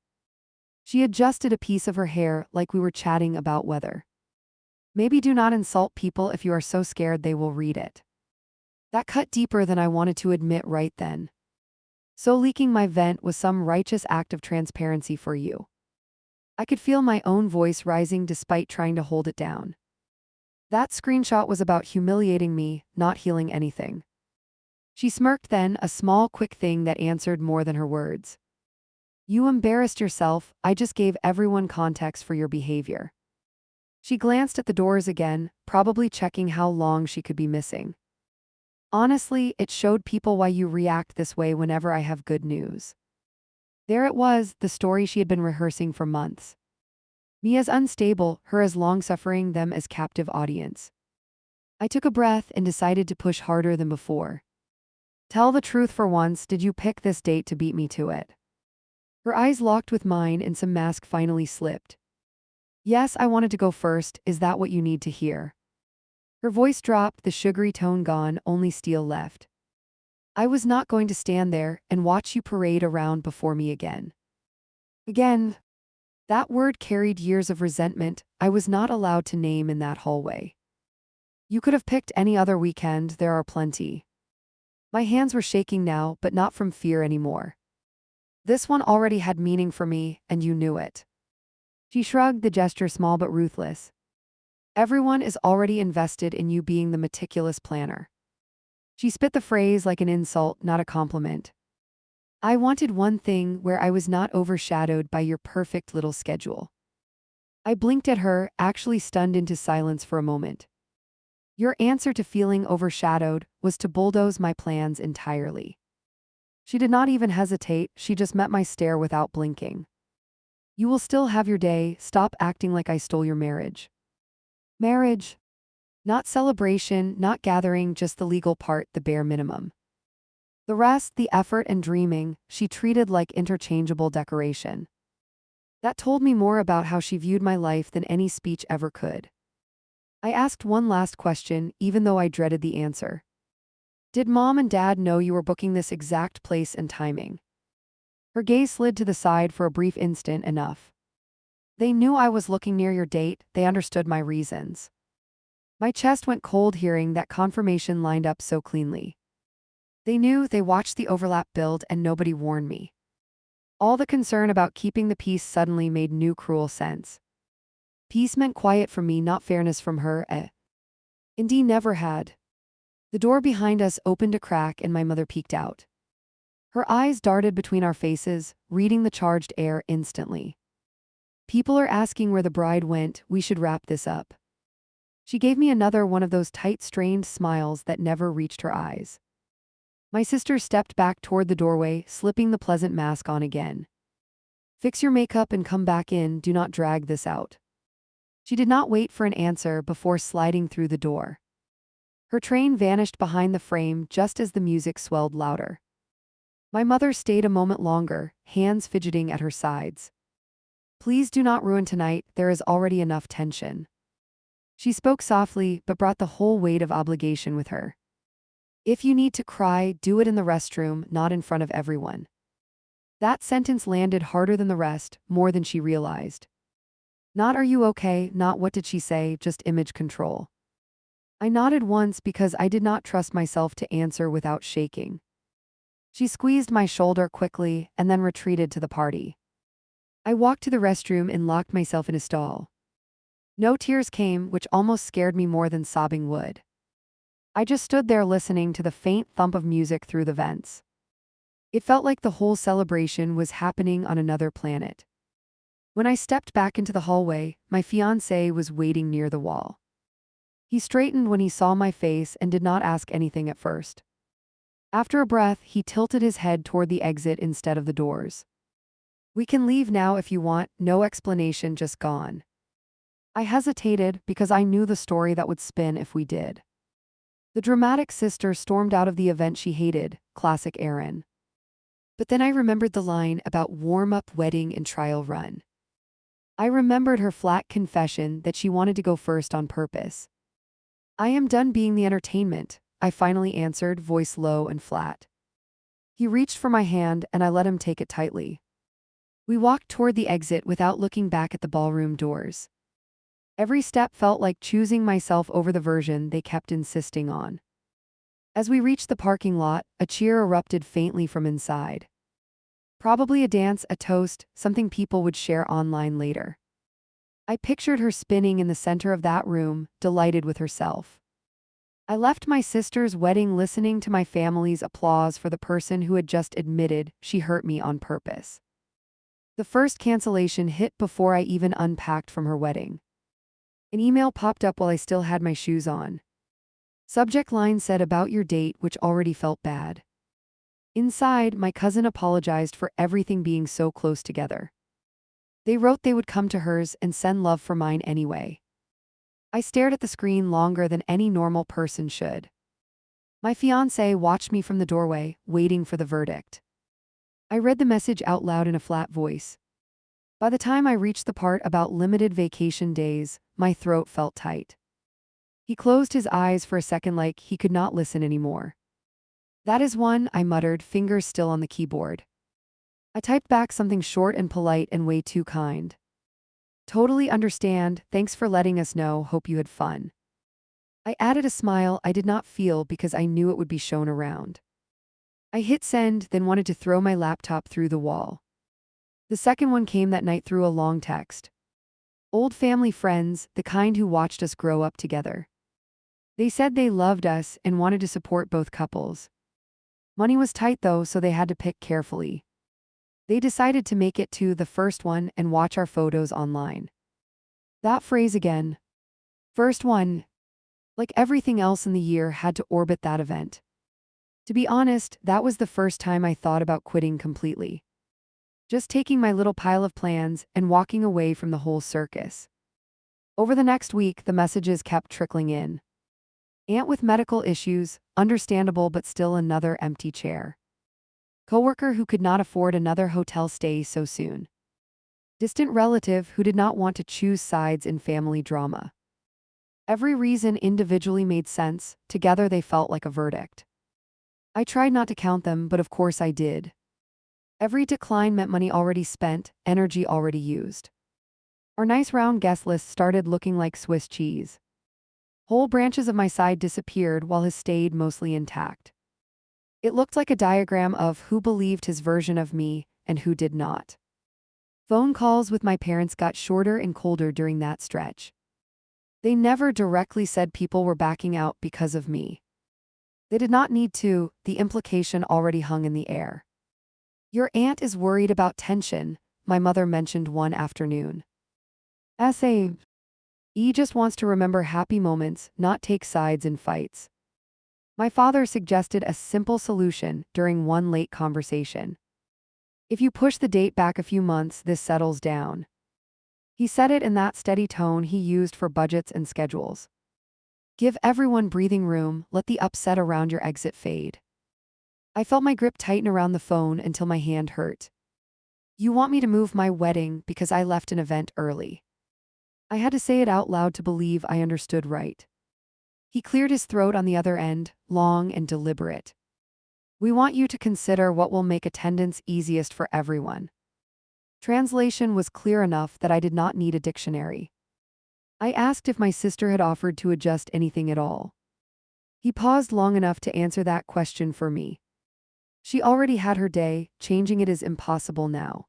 She adjusted a piece of her hair like we were chatting about weather. Maybe do not insult people if you are so scared they will read it. That cut deeper than I wanted to admit right then. So leaking my vent was some righteous act of transparency for you. I could feel my own voice rising despite trying to hold it down. That screenshot was about humiliating me, not healing anything. She smirked then, a small quick thing that answered more than her words. You embarrassed yourself, I just gave everyone context for your behavior. She glanced at the doors again, probably checking how long she could be missing. Honestly, it showed people why you react this way whenever I have good news. There it was, the story she had been rehearsing for months. Me as unstable, her as long-suffering, them as captive audience. I took a breath and decided to push harder than before. Tell the truth for once, did you pick this date to beat me to it? Her eyes locked with mine and some mask finally slipped. Yes, I wanted to go first, is that what you need to hear? Her voice dropped, the sugary tone gone, only steel left. I was not going to stand there and watch you parade around before me again. Again. That word carried years of resentment I was not allowed to name in that hallway. You could have picked any other weekend, there are plenty. My hands were shaking now, but not from fear anymore. This one already had meaning for me, and you knew it. She shrugged, the gesture small but ruthless. Everyone is already invested in you being the meticulous planner. She spit the phrase like an insult, not a compliment. I wanted one thing where I was not overshadowed by your perfect little schedule. I blinked at her, actually stunned into silence for a moment. Your answer to feeling overshadowed was to bulldoze my plans entirely. She did not even hesitate, she just met my stare without blinking. You will still have your day, stop acting like I stole your marriage. Marriage? Not celebration, not gathering, just the legal part, the bare minimum. The rest, the effort and dreaming, she treated like interchangeable decoration. That told me more about how she viewed my life than any speech ever could. I asked one last question, even though I dreaded the answer. Did Mom and Dad know you were booking this exact place and timing? Her gaze slid to the side for a brief instant, enough. They knew I was looking near your date, they understood my reasons. My chest went cold hearing that confirmation lined up so cleanly. They knew, they watched the overlap build, and nobody warned me. All the concern about keeping the peace suddenly made new cruel sense. Peace meant quiet from me, not fairness from her, Indeed never had. The door behind us opened a crack and my mother peeked out. Her eyes darted between our faces, reading the charged air instantly. People are asking where the bride went, we should wrap this up. She gave me another one of those tight, strained smiles that never reached her eyes. My sister stepped back toward the doorway, slipping the pleasant mask on again. Fix your makeup and come back in, do not drag this out. She did not wait for an answer before sliding through the door. Her train vanished behind the frame just as the music swelled louder. My mother stayed a moment longer, hands fidgeting at her sides. Please do not ruin tonight, there is already enough tension. She spoke softly but brought the whole weight of obligation with her. If you need to cry, do it in the restroom, not in front of everyone. That sentence landed harder than the rest, more than she realized. Not are you okay, not what did she say, just image control. I nodded once because I did not trust myself to answer without shaking. She squeezed my shoulder quickly and then retreated to the party. I walked to the restroom and locked myself in a stall. No tears came, which almost scared me more than sobbing would. I just stood there listening to the faint thump of music through the vents. It felt like the whole celebration was happening on another planet. When I stepped back into the hallway, my fiancé was waiting near the wall. He straightened when he saw my face and did not ask anything at first. After a breath, he tilted his head toward the exit instead of the doors. We can leave now if you want, no explanation, just gone. I hesitated because I knew the story that would spin if we did. The dramatic sister stormed out of the event she hated, classic Erin. But then I remembered the line about warm-up, wedding, and trial run. I remembered her flat confession that she wanted to go first on purpose. I am done being the entertainment, I finally answered, voice low and flat. He reached for my hand and I let him take it tightly. We walked toward the exit without looking back at the ballroom doors. Every step felt like choosing myself over the version they kept insisting on. As we reached the parking lot, a cheer erupted faintly from inside. Probably a dance, a toast, something people would share online later. I pictured her spinning in the center of that room, delighted with herself. I left my sister's wedding listening to my family's applause for the person who had just admitted she hurt me on purpose. The first cancellation hit before I even unpacked from her wedding. An email popped up while I still had my shoes on. Subject line said about your date, which already felt bad. Inside, my cousin apologized for everything being so close together. They wrote they would come to hers and send love for mine anyway. I stared at the screen longer than any normal person should. My fiancé watched me from the doorway, waiting for the verdict. I read the message out loud in a flat voice. By the time I reached the part about limited vacation days, my throat felt tight. He closed his eyes for a second like he could not listen anymore. "That is one," I muttered, fingers still on the keyboard. I typed back something short and polite and way too kind. "Totally understand, thanks for letting us know, hope you had fun." I added a smile I did not feel because I knew it would be shown around. I hit send, then wanted to throw my laptop through the wall. The second one came that night through a long text. Old family friends, the kind who watched us grow up together. They said they loved us and wanted to support both couples. Money was tight though, so they had to pick carefully. They decided to make it to the first one and watch our photos online. That phrase again. First one. Like everything else in the year had to orbit that event. To be honest, that was the first time I thought about quitting completely. Just taking my little pile of plans and walking away from the whole circus. Over the next week, the messages kept trickling in. Aunt with medical issues, understandable but still another empty chair. Coworker who could not afford another hotel stay so soon. Distant relative who did not want to choose sides in family drama. Every reason individually made sense, together they felt like a verdict. I tried not to count them, but of course I did. Every decline meant money already spent, energy already used. Our nice round guest list started looking like Swiss cheese. Whole branches of my side disappeared while his stayed mostly intact. It looked like a diagram of who believed his version of me and who did not. Phone calls with my parents got shorter and colder during that stretch. They never directly said people were backing out because of me. They did not need to, the implication already hung in the air. "Your aunt is worried about tension," my mother mentioned one afternoon. "E just wants to remember happy moments, not take sides in fights." My father suggested a simple solution during one late conversation. "If you push the date back a few months, this settles down." He said it in that steady tone he used for budgets and schedules. Give everyone breathing room, let the upset around your exit fade. I felt my grip tighten around the phone until my hand hurt. "You want me to move my wedding because I left an event early." I had to say it out loud to believe I understood right. He cleared his throat on the other end, long and deliberate. "We want you to consider what will make attendance easiest for everyone." Translation was clear enough that I did not need a dictionary. I asked if my sister had offered to adjust anything at all. He paused long enough to answer that question for me. She already had her day, changing it is impossible now.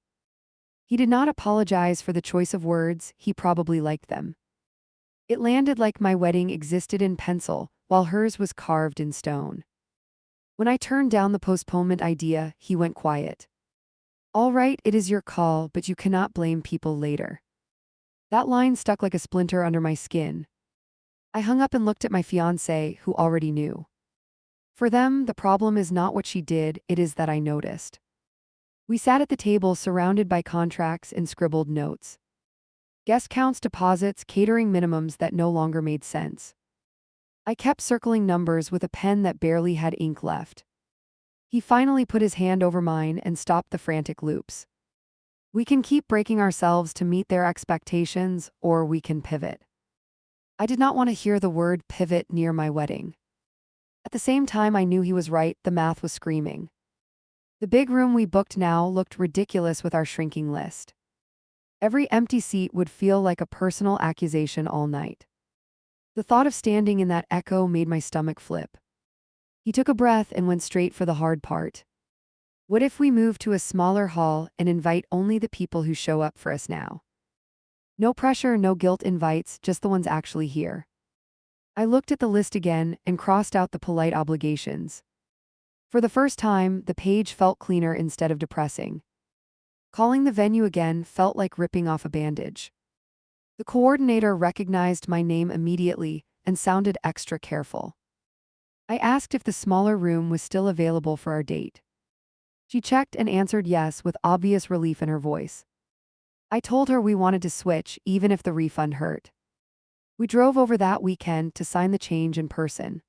He did not apologize for the choice of words, he probably liked them. It landed like my wedding existed in pencil, while hers was carved in stone. When I turned down the postponement idea, he went quiet. "All right, it is your call, but you cannot blame people later." That line stuck like a splinter under my skin. I hung up and looked at my fiancé, who already knew. For them, the problem is not what she did, it is that I noticed. We sat at the table surrounded by contracts and scribbled notes. Guest counts, deposits, catering minimums that no longer made sense. I kept circling numbers with a pen that barely had ink left. He finally put his hand over mine and stopped the frantic loops. "We can keep breaking ourselves to meet their expectations, or we can pivot." I did not want to hear the word pivot near my wedding. At the same time I knew he was right, the math was screaming. The big room we booked now looked ridiculous with our shrinking list. Every empty seat would feel like a personal accusation all night. The thought of standing in that echo made my stomach flip. He took a breath and went straight for the hard part. "What if we move to a smaller hall and invite only the people who show up for us now? No pressure, no guilt invites, just the ones actually here." I looked at the list again and crossed out the polite obligations. For the first time, the page felt cleaner instead of depressing. Calling the venue again felt like ripping off a bandage. The coordinator recognized my name immediately and sounded extra careful. I asked if the smaller room was still available for our date. She checked and answered yes with obvious relief in her voice. I told her we wanted to switch, even if the refund hurt. We drove over that weekend to sign the change in person.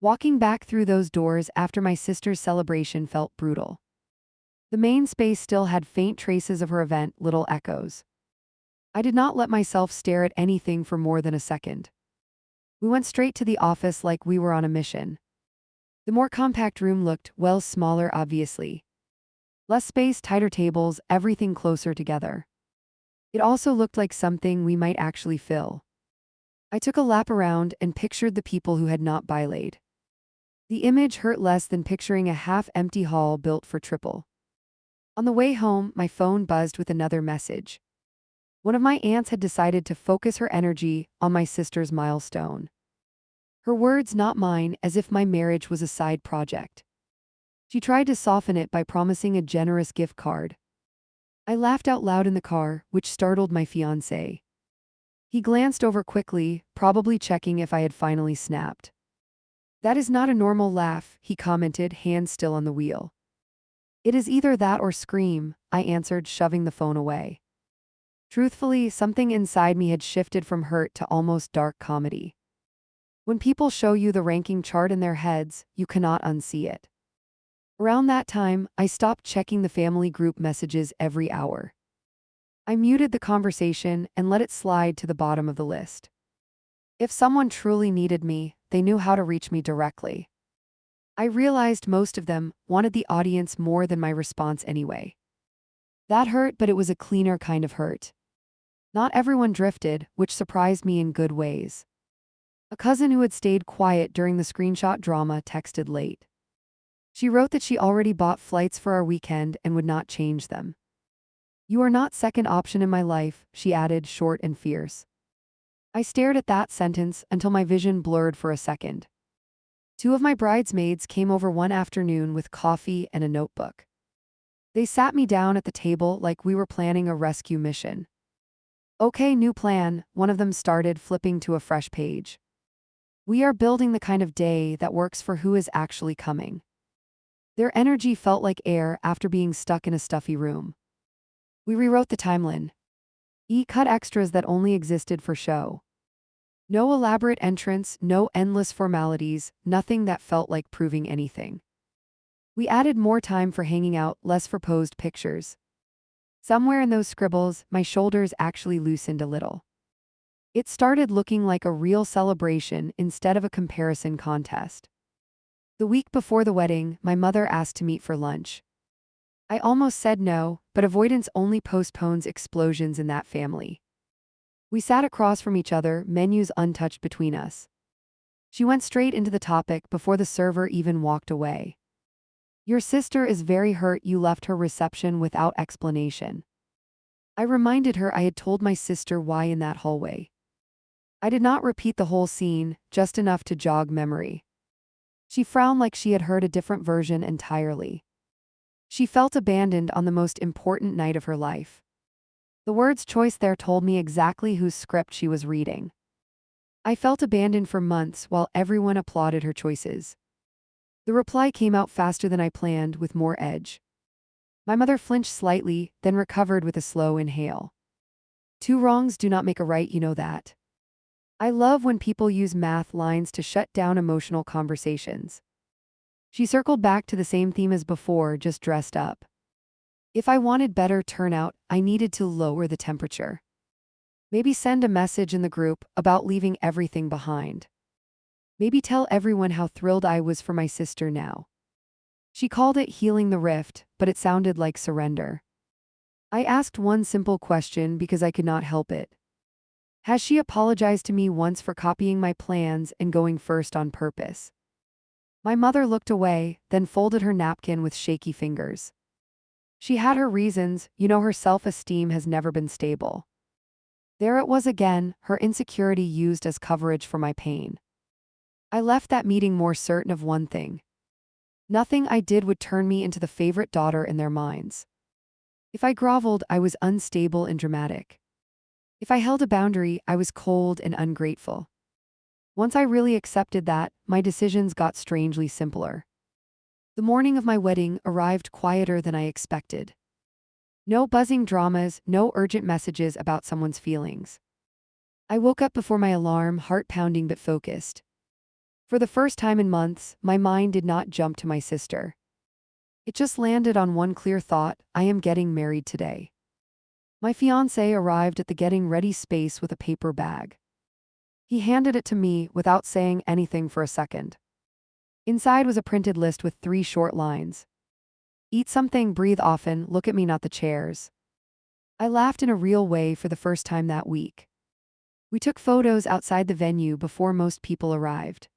Walking back through those doors after my sister's celebration felt brutal. The main space still had faint traces of her event, little echoes. I did not let myself stare at anything for more than a second. We went straight to the office like we were on a mission. The more compact room looked, well, smaller obviously. Less space, tighter tables, everything closer together. It also looked like something we might actually fill. I took a lap around and pictured the people who had not bylaid. The image hurt less than picturing a half-empty hall built for triple. On the way home, my phone buzzed with another message. One of my aunts had decided to focus her energy on my sister's milestone. Her words, not mine, as if my marriage was a side project. She tried to soften it by promising a generous gift card. I laughed out loud in the car, which startled my fiancé. He glanced over quickly, probably checking if I had finally snapped. That is not a normal laugh, he commented, hands still on the wheel. It is either that or scream, I answered, shoving the phone away. Truthfully, something inside me had shifted from hurt to almost dark comedy. When people show you the ranking chart in their heads, you cannot unsee it. Around that time, I stopped checking the family group messages every hour. I muted the conversation and let it slide to the bottom of the list. If someone truly needed me, they knew how to reach me directly. I realized most of them wanted the audience more than my response anyway. That hurt, but it was a cleaner kind of hurt. Not everyone drifted, which surprised me in good ways. A cousin who had stayed quiet during the screenshot drama texted late. She wrote that she already bought flights for our weekend and would not change them. You are not second option in my life, she added, short and fierce. I stared at that sentence until my vision blurred for a second. Two of my bridesmaids came over one afternoon with coffee and a notebook. They sat me down at the table like we were planning a rescue mission. Okay, new plan, one of them started, flipping to a fresh page. We are building the kind of day that works for who is actually coming. Their energy felt like air after being stuck in a stuffy room. We rewrote the timeline. Cut extras that only existed for show. No elaborate entrance, no endless formalities, nothing that felt like proving anything. We added more time for hanging out, less for posed pictures. Somewhere in those scribbles, my shoulders actually loosened a little. It started looking like a real celebration instead of a comparison contest. The week before the wedding, my mother asked to meet for lunch. I almost said no, but avoidance only postpones explosions in that family. We sat across from each other, menus untouched between us. She went straight into the topic before the server even walked away. Your sister is very hurt you left her reception without explanation. I reminded her I had told my sister why in that hallway. I did not repeat the whole scene, just enough to jog memory. She frowned like she had heard a different version entirely. She felt abandoned on the most important night of her life. The word's choice there told me exactly whose script she was reading. I felt abandoned for months while everyone applauded her choices. The reply came out faster than I planned, with more edge. My mother flinched slightly, then recovered with a slow inhale. Two wrongs do not make a right, you know that. I love when people use math lines to shut down emotional conversations. She circled back to the same theme as before, just dressed up. If I wanted better turnout, I needed to lower the temperature. Maybe send a message in the group about leaving everything behind. Maybe tell everyone how thrilled I was for my sister now. She called it healing the rift, but it sounded like surrender. I asked one simple question because I could not help it. Has she apologized to me once for copying my plans and going first on purpose? My mother looked away, then folded her napkin with shaky fingers. She had her reasons, her self-esteem has never been stable. There it was again, her insecurity used as coverage for my pain. I left that meeting more certain of one thing. Nothing I did would turn me into the favorite daughter in their minds. If I groveled, I was unstable and dramatic. If I held a boundary, I was cold and ungrateful. Once I really accepted that, my decisions got strangely simpler. The morning of my wedding arrived quieter than I expected. No buzzing dramas, no urgent messages about someone's feelings. I woke up before my alarm, heart pounding but focused. For the first time in months, my mind did not jump to my sister. It just landed on one clear thought: I am getting married today. My fiancé arrived at the getting ready space with a paper bag. He handed it to me without saying anything for a second. Inside was a printed list with 3 short lines. Eat something, breathe often, look at me, not the chairs. I laughed in a real way for the first time that week. We took photos outside the venue before most people arrived.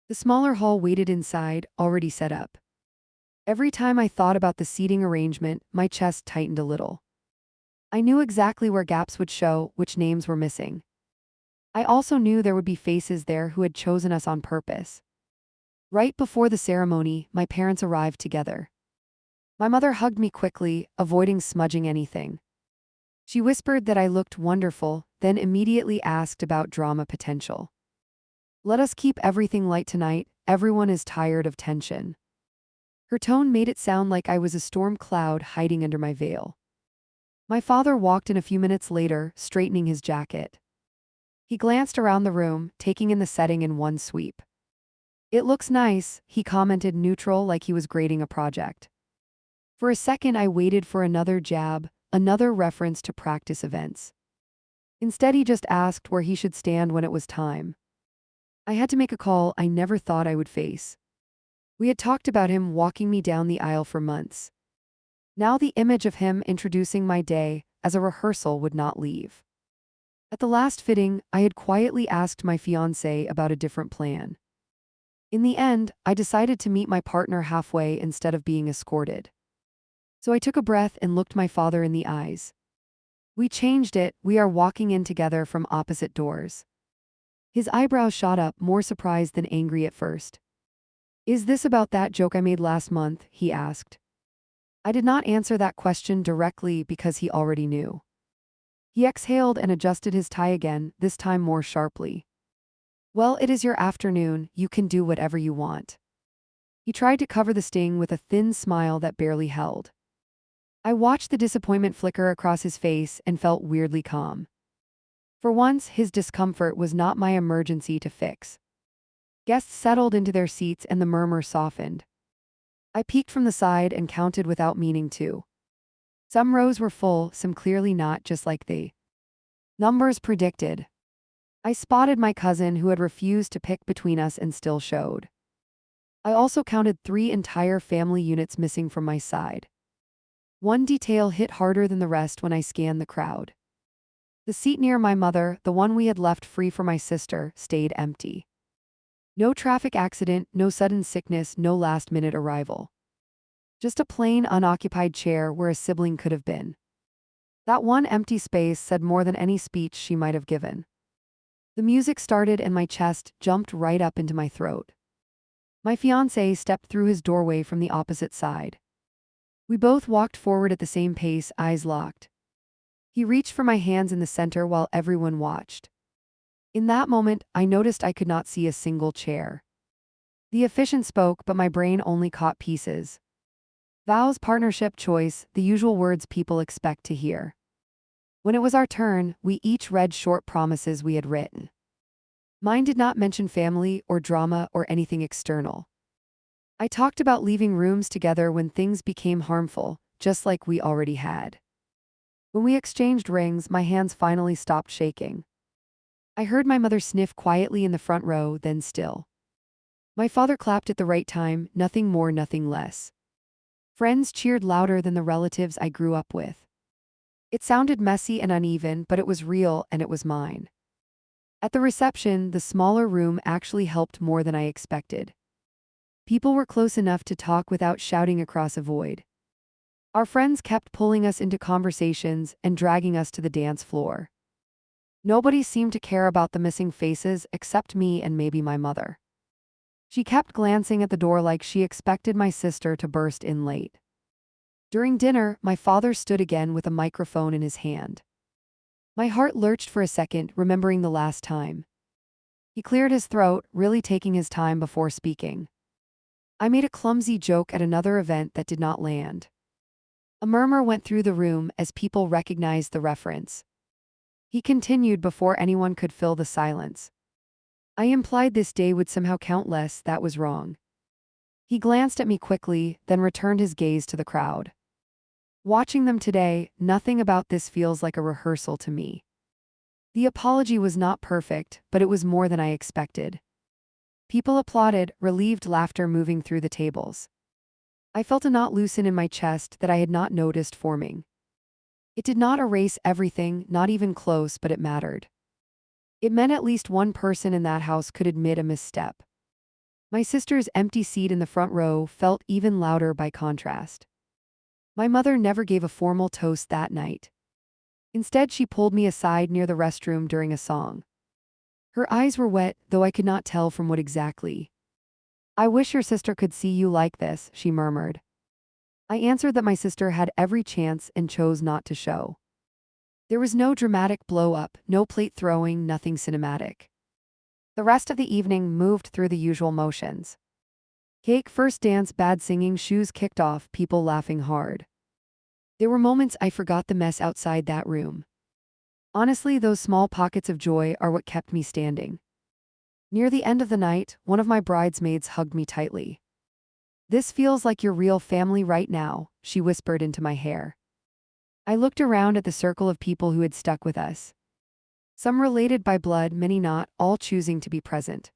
The smaller hall waited inside, already set up. Every time I thought about the seating arrangement, my chest tightened a little. I knew exactly where gaps would show, which names were missing. I also knew there would be faces there who had chosen us on purpose. Right before the ceremony, my parents arrived together. My mother hugged me quickly, avoiding smudging anything. She whispered that I looked wonderful, then immediately asked about drama potential. Let us keep everything light tonight, everyone is tired of tension. Her tone made it sound like I was a storm cloud hiding under my veil. My father walked in a few minutes later, straightening his jacket. He glanced around the room, taking in the setting in one sweep. It looks nice, he commented, neutral, like he was grading a project. For a second I waited for another jab, another reference to practice events. Instead he just asked where he should stand when it was time. I had to make a call I never thought I would face. We had talked about him walking me down the aisle for months. Now the image of him introducing my day as a rehearsal would not leave. At the last fitting, I had quietly asked my fiancé about a different plan. In the end, I decided to meet my partner halfway instead of being escorted. So I took a breath and looked my father in the eyes. We changed it, we are walking in together from opposite doors. His eyebrows shot up, more surprised than angry at first. Is this about that joke I made last month? He asked. I did not answer that question directly because he already knew. He exhaled and adjusted his tie again, this time more sharply. Well, it is your afternoon, you can do whatever you want. He tried to cover the sting with a thin smile that barely held. I watched the disappointment flicker across his face and felt weirdly calm. For once, his discomfort was not my emergency to fix. Guests settled into their seats and the murmur softened. I peeked from the side and counted without meaning to. Some rows were full, some clearly not, just like the numbers predicted. I spotted my cousin who had refused to pick between us and still showed. I also counted 3 entire family units missing from my side. One detail hit harder than the rest when I scanned the crowd. The seat near my mother, the one we had left free for my sister, stayed empty. No traffic accident, no sudden sickness, no last-minute arrival. Just a plain, unoccupied chair where a sibling could have been. That one empty space said more than any speech she might have given. The music started and my chest jumped right up into my throat. My fiancé stepped through his doorway from the opposite side. We both walked forward at the same pace, eyes locked. He reached for my hands in the center while everyone watched. In that moment, I noticed I could not see a single chair. The officiant spoke, but my brain only caught pieces. Vows, partnership, choice, the usual words people expect to hear. When it was our turn, we each read short promises we had written. Mine did not mention family or drama or anything external. I talked about leaving rooms together when things became harmful, just like we already had. When we exchanged rings, my hands finally stopped shaking. I heard my mother sniff quietly in the front row, then still. My father clapped at the right time, nothing more, nothing less. Friends cheered louder than the relatives I grew up with. It sounded messy and uneven, but it was real and it was mine. At the reception, the smaller room actually helped more than I expected. People were close enough to talk without shouting across a void. Our friends kept pulling us into conversations and dragging us to the dance floor. Nobody seemed to care about the missing faces except me and maybe my mother. She kept glancing at the door like she expected my sister to burst in late. During dinner, my father stood again with a microphone in his hand. My heart lurched for a second, remembering the last time. He cleared his throat, really taking his time before speaking. I made a clumsy joke at another event that did not land. A murmur went through the room as people recognized the reference. He continued before anyone could fill the silence. I implied this day would somehow count less. That was wrong. He glanced at me quickly, then returned his gaze to the crowd. Watching them today, nothing about this feels like a rehearsal to me. The apology was not perfect, but it was more than I expected. People applauded, relieved laughter moving through the tables. I felt a knot loosen in my chest that I had not noticed forming. It did not erase everything, not even close, but it mattered. It meant at least one person in that house could admit a misstep. My sister's empty seat in the front row felt even louder by contrast. My mother never gave a formal toast that night. Instead, she pulled me aside near the restroom during a song. Her eyes were wet, though I could not tell from what exactly. "I wish your sister could see you like this," she murmured. I answered that my sister had every chance and chose not to show. There was no dramatic blow-up, no plate throwing, nothing cinematic. The rest of the evening moved through the usual motions. Cake, first dance, bad singing, shoes kicked off, people laughing hard. There were moments I forgot the mess outside that room. Honestly, those small pockets of joy are what kept me standing. Near the end of the night, one of my bridesmaids hugged me tightly. "This feels like your real family right now," she whispered into my hair. I looked around at the circle of people who had stuck with us. Some related by blood, many not, all choosing to be present.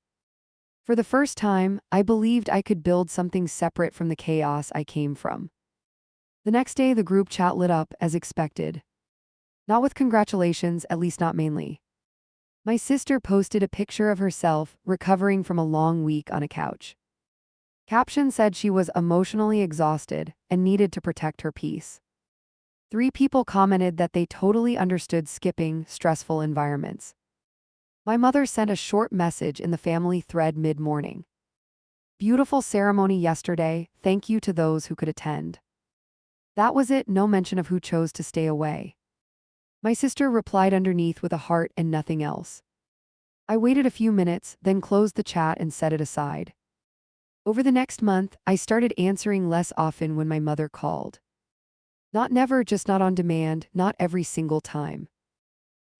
For the first time, I believed I could build something separate from the chaos I came from. The next day, the group chat lit up as expected. Not with congratulations, at least not mainly. My sister posted a picture of herself recovering from a long week on a couch. Caption said she was emotionally exhausted and needed to protect her peace. 3 people commented that they totally understood skipping stressful environments. My mother sent a short message in the family thread mid-morning. "Beautiful ceremony yesterday, thank you to those who could attend." That was it, no mention of who chose to stay away. My sister replied underneath with a heart and nothing else. I waited a few minutes, then closed the chat and set it aside. Over the next month, I started answering less often when my mother called. Not never, just not on demand, not every single time.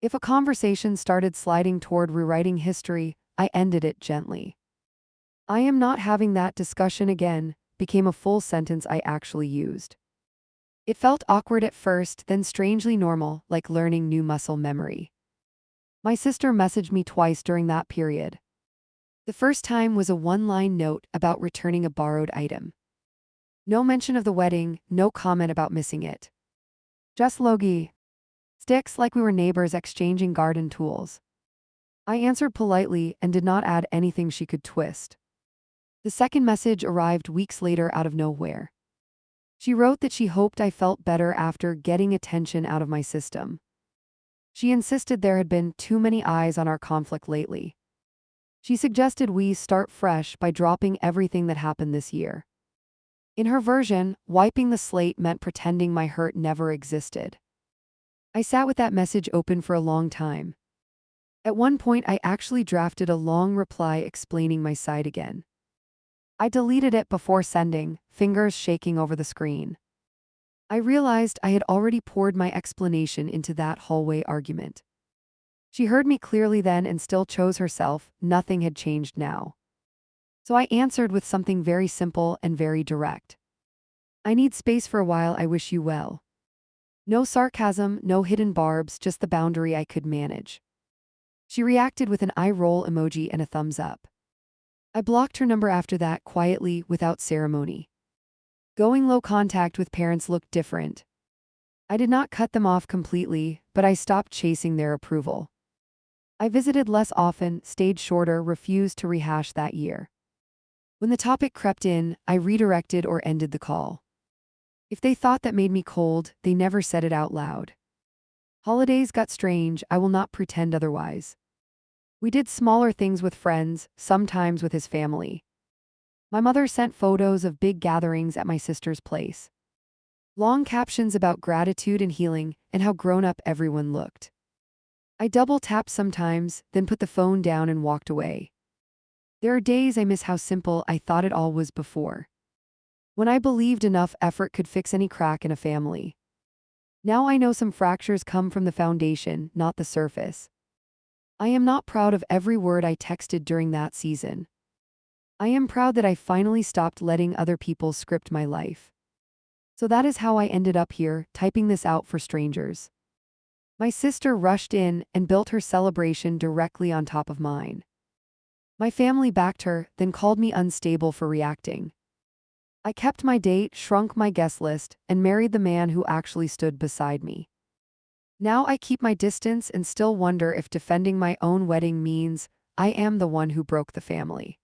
If a conversation started sliding toward rewriting history, I ended it gently. "I am not having that discussion again," became a full sentence I actually used. It felt awkward at first, then strangely normal, like learning new muscle memory. My sister messaged me twice during that period. The first time was a one-line note about returning a borrowed item. No mention of the wedding, no comment about missing it. Just logi. Sticks, like we were neighbors exchanging garden tools. I answered politely and did not add anything she could twist. The second message arrived weeks later out of nowhere. She wrote that she hoped I felt better after getting attention out of my system. She insisted there had been too many eyes on our conflict lately. She suggested we start fresh by dropping everything that happened this year. In her version, wiping the slate meant pretending my hurt never existed. I sat with that message open for a long time. At one point, I actually drafted a long reply explaining my side again. I deleted it before sending, fingers shaking over the screen. I realized I had already poured my explanation into that hallway argument. She heard me clearly then and still chose herself, nothing had changed now. So I answered with something very simple and very direct. "I need space for a while, I wish you well." No sarcasm, no hidden barbs, just the boundary I could manage. She reacted with an eye roll emoji and a thumbs up. I blocked her number after that, quietly, without ceremony. Going low contact with parents looked different. I did not cut them off completely, but I stopped chasing their approval. I visited less often, stayed shorter, refused to rehash that year. When the topic crept in, I redirected or ended the call. If they thought that made me cold, they never said it out loud. Holidays got strange, I will not pretend otherwise. We did smaller things with friends, sometimes with his family. My mother sent photos of big gatherings at my sister's place. Long captions about gratitude and healing, and how grown-up everyone looked. I double-tapped sometimes, then put the phone down and walked away. There are days I miss how simple I thought it all was before, when I believed enough effort could fix any crack in a family. Now I know some fractures come from the foundation, not the surface. I am not proud of every word I texted during that season. I am proud that I finally stopped letting other people script my life. So that is how I ended up here, typing this out for strangers. My sister rushed in and built her celebration directly on top of mine. My family backed her, then called me unstable for reacting. I kept my date, shrunk my guest list, and married the man who actually stood beside me. Now I keep my distance and still wonder if defending my own wedding means I am the one who broke the family.